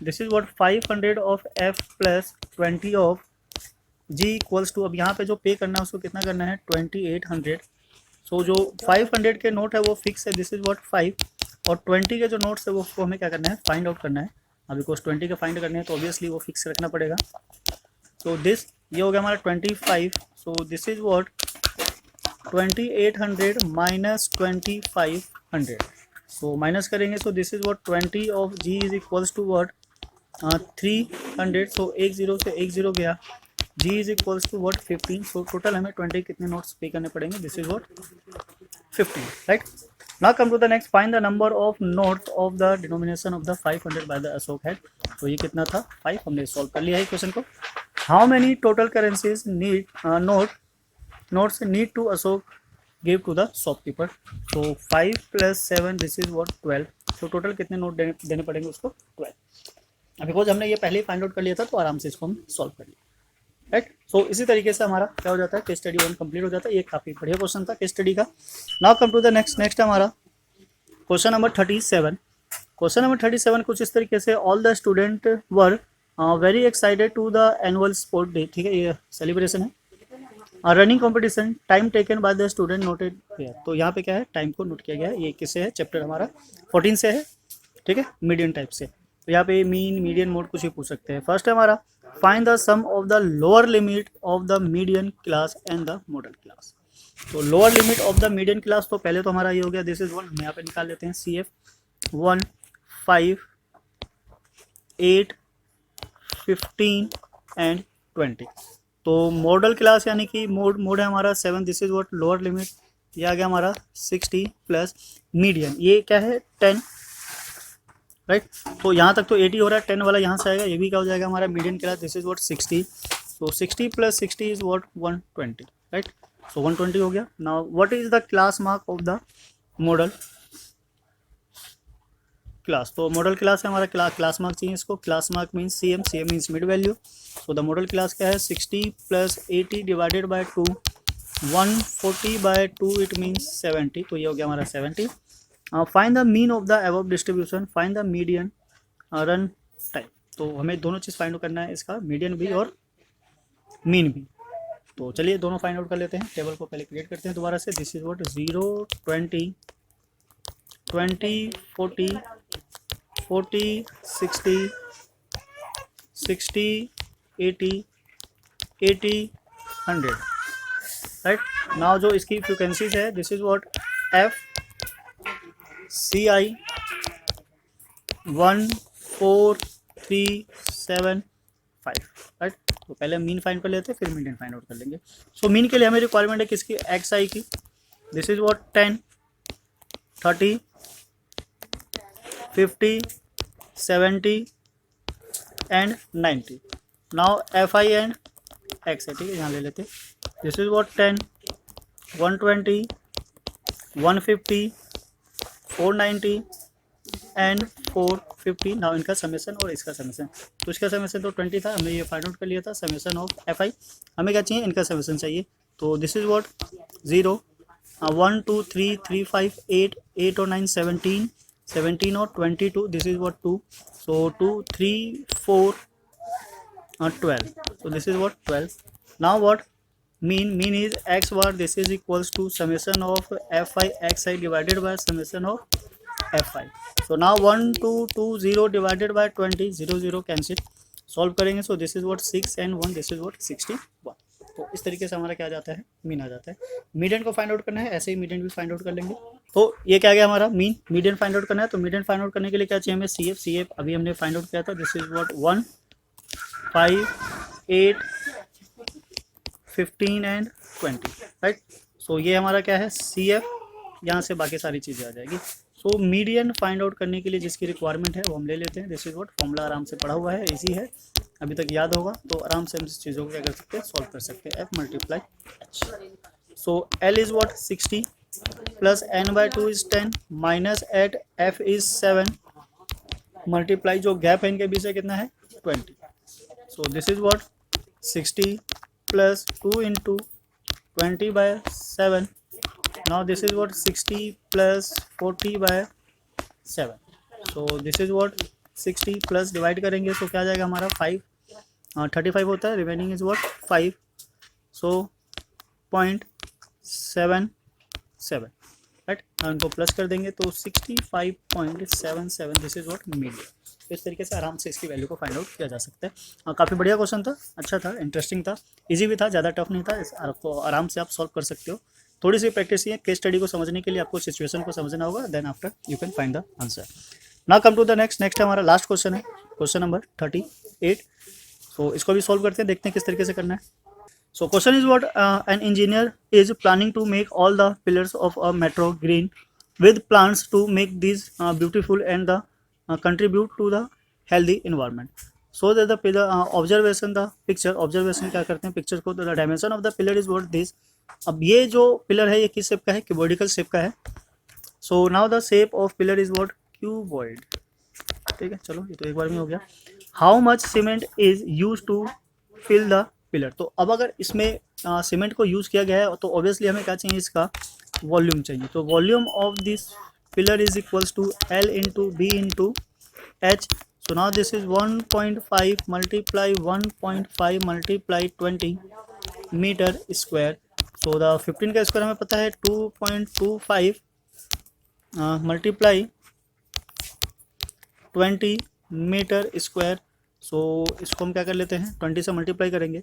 this is what 500 of f plus 20 of g equals to, अब यहाँ पे जो पे करना है उसको कितना करना है 2800। सो जो 500 के नोट है वो फिक्स है, दिस इज व्हाट 5, और 20 के जो नोट्स है वो उसको हमें क्या करना है फाइंड आउट करना है। अब बिकॉज 20 के फाइंड करने हैं तो ऑब्वियसली वो फिक्स रखना पड़ेगा। सो दिस ये हो गया हमारा 25। So this is what 2800 minus 2500। So minus करेंगे, so this is what 20 of g is equals to what 300, so एक जीरो से एक जीरो गया, g is equals to what 15, so total हमें 20 कितने नोट्स पे करने पड़ेंगे, this is what 15, right. Now come to the next, find the number of notes of the denomination of the 500 by the Ashok head. तो ये कितना था 5, हमने सॉल्व कर लिया है क्वेश्चन को। How many total currencies notes need to Ashok give to the shopkeeper, तो 5 + 7 दिस इज व्हाट 12, तो टोटल कितने नोट देने पड़ेंगे उसको 12। अब बिकॉज हमने ये पहले ही फाइंड आउट कर लिया था तो आराम से इसको हम सॉल्व कर लिया, राइट। सो इसी तरीके से हमारा क्या हो जाता है, केस स्टडी 1 कंप्लीट हो जाता है। ये काफ़ी बढ़िया क्वेश्चन था केस स्टडी का। Now come to the next हमारा क्वेश्चन नंबर 37। क्वेश्चन नंबर 37 कुछ इस तरीके से, all the student were very excited to the annual sport day, ठीक है, ये सेलिब्रेशन है। Running competition, time taken by the student noted here, तो यहाँ पे क्या है, टाइम को नोट किया गया है। ये किससे है, चैप्टर हमारा 14 से है, ठीक है, मीडियन टाइप से। तो यहाँ पे मीन, मीडियन, मोड कुछ भी पूछ सकते हैं। फर्स्ट है हमारा, find the sum of the lower limit of the median class and the modal class. तो lower limit of the median class, तो पहले तो हमारा ये हो गया, दिस इज 1, हम यहाँ पे निकाल लेते हैं, CF 1, 5, 8, 15 एंड 20। तो मॉडल क्लास यानी कि मोड है हमारा 7, this is what lower limit, ये आ गया हमारा 60 प्लस मीडियन, ये क्या है 10, राइट। तो यहाँ तक तो 80 हो रहा है, 10 वाला यहाँ से आएगा, ये भी क्या हो जाएगा हमारा median class, this is what 60, तो 60 + 60 इज व्हाट 120, राइट। सो 120 हो गया। Now what is the class mark of the modal class, तो मॉडल क्लास है हमारा, क्लास मार्क चाहिए इसको, class mark means CM, CM means mid value. So the modal class क्या है, 60 + 80 divided by 2, 140 by 2 it means 70, तो ये हो गया हमारा 70। Find the mean of the above distribution, find the median run time, तो हमें दोनों चीज़ फाइंड आउट करना है, इसका मीडियन भी और मीन भी। तो चलिए दोनों फाइंड आउट कर लेते हैं, टेबल को पहले क्रिएट करते हैं दोबारा से। This is what 0, 20, 20, 40, 40, 60, 60, 80, 80, 100, right. Now जो इसकी फ्रिक्वेंसीज है, this is what F CI 1, 4, 3, 7, 5, right. तो पहले मीन फाइंड कर लेते हैं, फिर मीडियन फाइंड आउट कर लेंगे। सो मीन के लिए हमें रिक्वायरमेंट है किसकी, XI की, this is what 10, 30, 50, 70 and 90। Now FI and X है, ठीक है, यहाँ ले लेते हैं, this is what 10, 120, 150, 490 and 450। Now इनका समेसन और इसका समेसन, तो इसका समेसन तो 20 था, हमने ये फाइंड आउट कर लिया था, समेसन ऑफ FI, हमें क्या चाहिए, इनका समेसन चाहिए। तो दिस इज व्हाट 0, 1, 2, 3, 3, 5, 8, 8 और 9, 17, 17 और 22, this is what 2, so 2, 3, 4, 12, so this is what 12. Now what mean is x bar, this is equals to summation of Fi xi divided by summation of Fi. So now 1, 2, 2, 0 divided by 20, 0, 0 cancel, solve करेंगे, so this is what 6 and 1, this is what 61। तो इस तरीके से हमारा क्या आ जाता है, मीन आ जाता है। मीडियन को फाइंड आउट करना है, ऐसे ही मीडियन भी फाइंड आउट कर लेंगे। तो ये क्या गया हमारा मीन, मीडियन फाइंड आउट करना है, तो मीडियन फाइंड आउट करने के लिए क्या चाहिए हमें, CF अभी हमने फाइंड आउट किया था, this is what 1, 5, 8, 15 and 20, right. So ये हमारा क्या है CF, यहाँ से बाकी सारी चीज़ें आ जाएगी। सो मीडियन फाइंड आउट करने के लिए जिसकी रिक्वायरमेंट है वो हम ले लेते हैं, दिस इज व्हाट, फॉर्मूला आराम से पढ़ा हुआ है, इजी है, अभी तक याद होगा, तो आराम से हम इस चीज़ों को क्या कर सकते हैं, सॉल्व कर सकते हैं, F × H। So L is what 60 plus n/2 is 10 minus eight F is 7 multiply, जो गैप है इनके बीच से कितना है 20। So this is what 60 plus 2 into 20/7, now this is what 60 plus 40/7, so this is what 60 plus divide करेंगे, सो क्या आ जाएगा हमारा 5, 35 होता है, remaining is what 5, so 0.77, right. इनको प्लस कर देंगे तो 65.77, दिस इज व्हाट मीडियन। इस तरीके से आराम से इसकी वैल्यू को फाइंड आउट किया जा सकता है। काफ़ी बढ़िया क्वेश्चन था, अच्छा था, इंटरेस्टिंग था, इजी भी था, ज़्यादा टफ नहीं था, आपको आराम से आप सॉल्व कर सकते हो। थोड़ी सी प्रैक्टिस है केस स्टडी को समझने के लिए, आपको सिचुएशन को समझना होगा, then after you can find the answer. Now come to the next हमारा लास्ट क्वेश्चन है, क्वेश्चन नंबर 38। सो इसको भी सॉल्व करते हैं, देखते हैं किस तरीके से करना है। सो question is what an engineer is planning to make all the pillars of a metro green with plants to make these beautiful and the contribute to the healthy environment, so that the pillar observation the picture observation क्या करते हैं पिक्चर को, the dimension of the pillar is what this। अब ये जो पिलर है ये किस शेप का है, क्यूबॉइडिकल शेप का है। So now the shape of pillar is what cuboid, ठीक है, चलो ये तो एक बार में हो गया। How much cement is use to fill the pillar, तो अब अगर इसमें सीमेंट को यूज़ किया गया है तो ऑब्वियसली हमें क्या चाहिए, इसका वॉल्यूम चाहिए। तो volume of this pillar is equals to L into B into H. So now this is 1.5 multiply 1.5 multiply 20 metre square. So the 15 का स्क्वायर हमें पता है 2.25 मल्टीप्लाई 20 मीटर स्क्वायर। सो इसको हम क्या कर लेते हैं, 20 से मल्टीप्लाई करेंगे,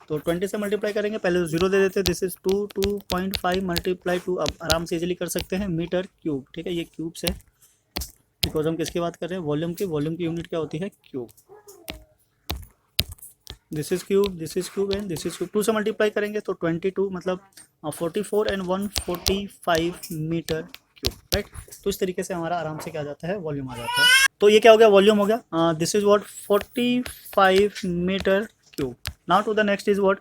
तो 20 से मल्टीप्लाई करेंगे, पहले 0 दे देते हैं, दिस इज 2.5 मल्टीप्लाई 2, अब आराम से इजीली कर सकते हैं मीटर क्यूब, ठीक है, ये क्यूब से, बिकॉज हम किसकी बात कर रहे हैं, वॉल्यूम की यूनिट क्या होती है, cube. This is cube and this is cube, 2 से मल्टीप्लाई करेंगे तो 22 मतलब 44 एंड 145 मीटर क्यूब, राइट। तो इस तरीके से हमारा आराम से क्या आ जाता है, वॉल्यूम आ जाता है। तो ये क्या हो गया, वॉल्यूम हो गया, this is what 45 metre cube. Now to the next is what,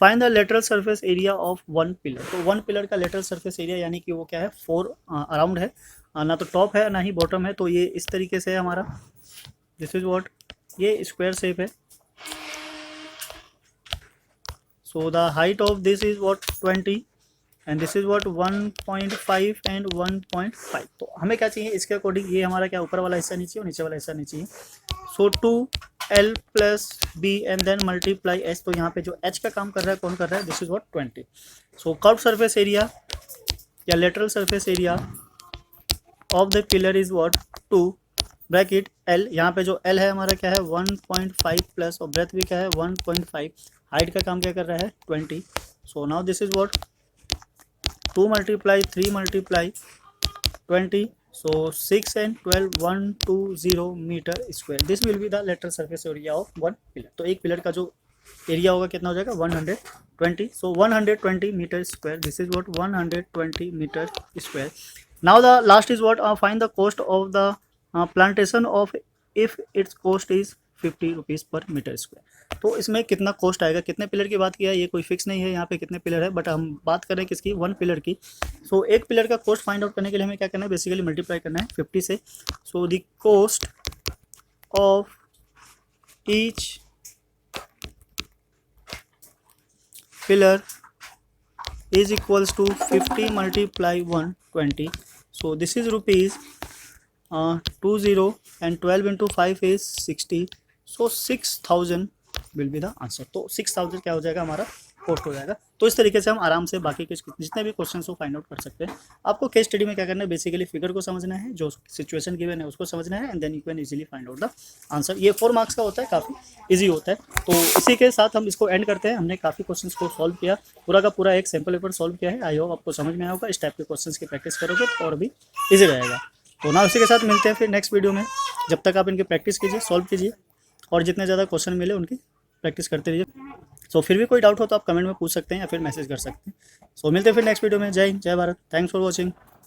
find the lateral surface area of one pillar. तो वन पिलर का लेटरल सरफेस एरिया यानी कि वो क्या है, 4 अराउंड है, ना तो टॉप है ना ही बॉटम है, तो ये इस तरीके से है हमारा। दिस इज व्हाट, ये स्क्वायर शेप है। So the height of this is what 20 and this is what 1.5 and 1.5। तो हमें क्या चाहिए इसके अकॉर्डिंग, ये हमारा क्या ऊपर वाला हिस्सा नीचे और नीचे वाला हिस्सा नीचे। So 2L plus B and then multiply H. तो यहाँ पे जो एच का काम कर रहा है कौन कर रहा है, this is what 20। So curve surface area या lateral surface area of the pillar is what 2 bracket L। यहाँ पे जो L है हमारा क्या है 1.5 प्लस और ब्रेथ भी क्या है 1.5, हाइट का काम क्या कर रहा है 20। So now this is what 2 multiply 3 multiply 20, so 6 and 12 120 metre square. This will be the lateral surface area of one pillar. तो एक पिलर का जो एरिया होगा कितना हो जाएगा 120, so 120 metre square, this is what 120 metre square. Now the last is what, find the cost of the plantation of if it's cost is 50 rupees per metre square. तो इसमें कितना कॉस्ट आएगा, कितने पिलर की बात किया है, ये कोई फिक्स नहीं है यहाँ पे कितने पिलर है, बट हम बात कर रहे हैं किसकी, वन पिलर की। सो एक पिलर का कॉस्ट फाइंड आउट करने के लिए हमें क्या करना है, बेसिकली मल्टीप्लाई करना है 50 से। So the cost of each pillar is equals to 50 multiply 120। So this is rupees 20 and 12 into 5 is 60, so 6000 will be the answer. तो 6000 क्या हो जाएगा हमारा कॉस्ट हो जाएगा। तो इस तरीके से हम आराम से बाकी के जितने भी क्वेश्चन को फाइंड आउट कर सकते हैं। आपको केस स्टडी में क्या करना है, बेसिकली फिगर को समझना है, जो सिचुएशन गिवन है उसको समझना है, and then you can easily find out the answer. ये 4 मार्क्स का होता है, काफ़ी ईजी होता है। तो इसी के साथ हम इसको एंड करते हैं। हमने काफ़ी क्वेश्चन को सॉल्व किया, पूरा का पूरा एक सैम्पल पेपर सॉल्व किया है। आई होप आपको समझ में आया होगा। इस टाइप के क्वेश्चन की प्रैक्टिस करोगे तो और भी ईजी रहेगा। तो ना उसी के साथ मिलते हैं फिर नेक्स्ट वीडियो में। जब तक आप इनकी प्रैक्टिस कीजिए, सॉल्व कीजिए, और जितने ज़्यादा क्वेश्चन मिले उनकी प्रैक्टिस करते रहिए। सो फिर भी कोई डाउट हो तो आप कमेंट में पूछ सकते हैं या फिर मैसेज कर सकते हैं। सो मिलते हैं फिर नेक्स्ट वीडियो में। जय हिंद, जय भारत, थैंक्स फॉर वॉचिंग।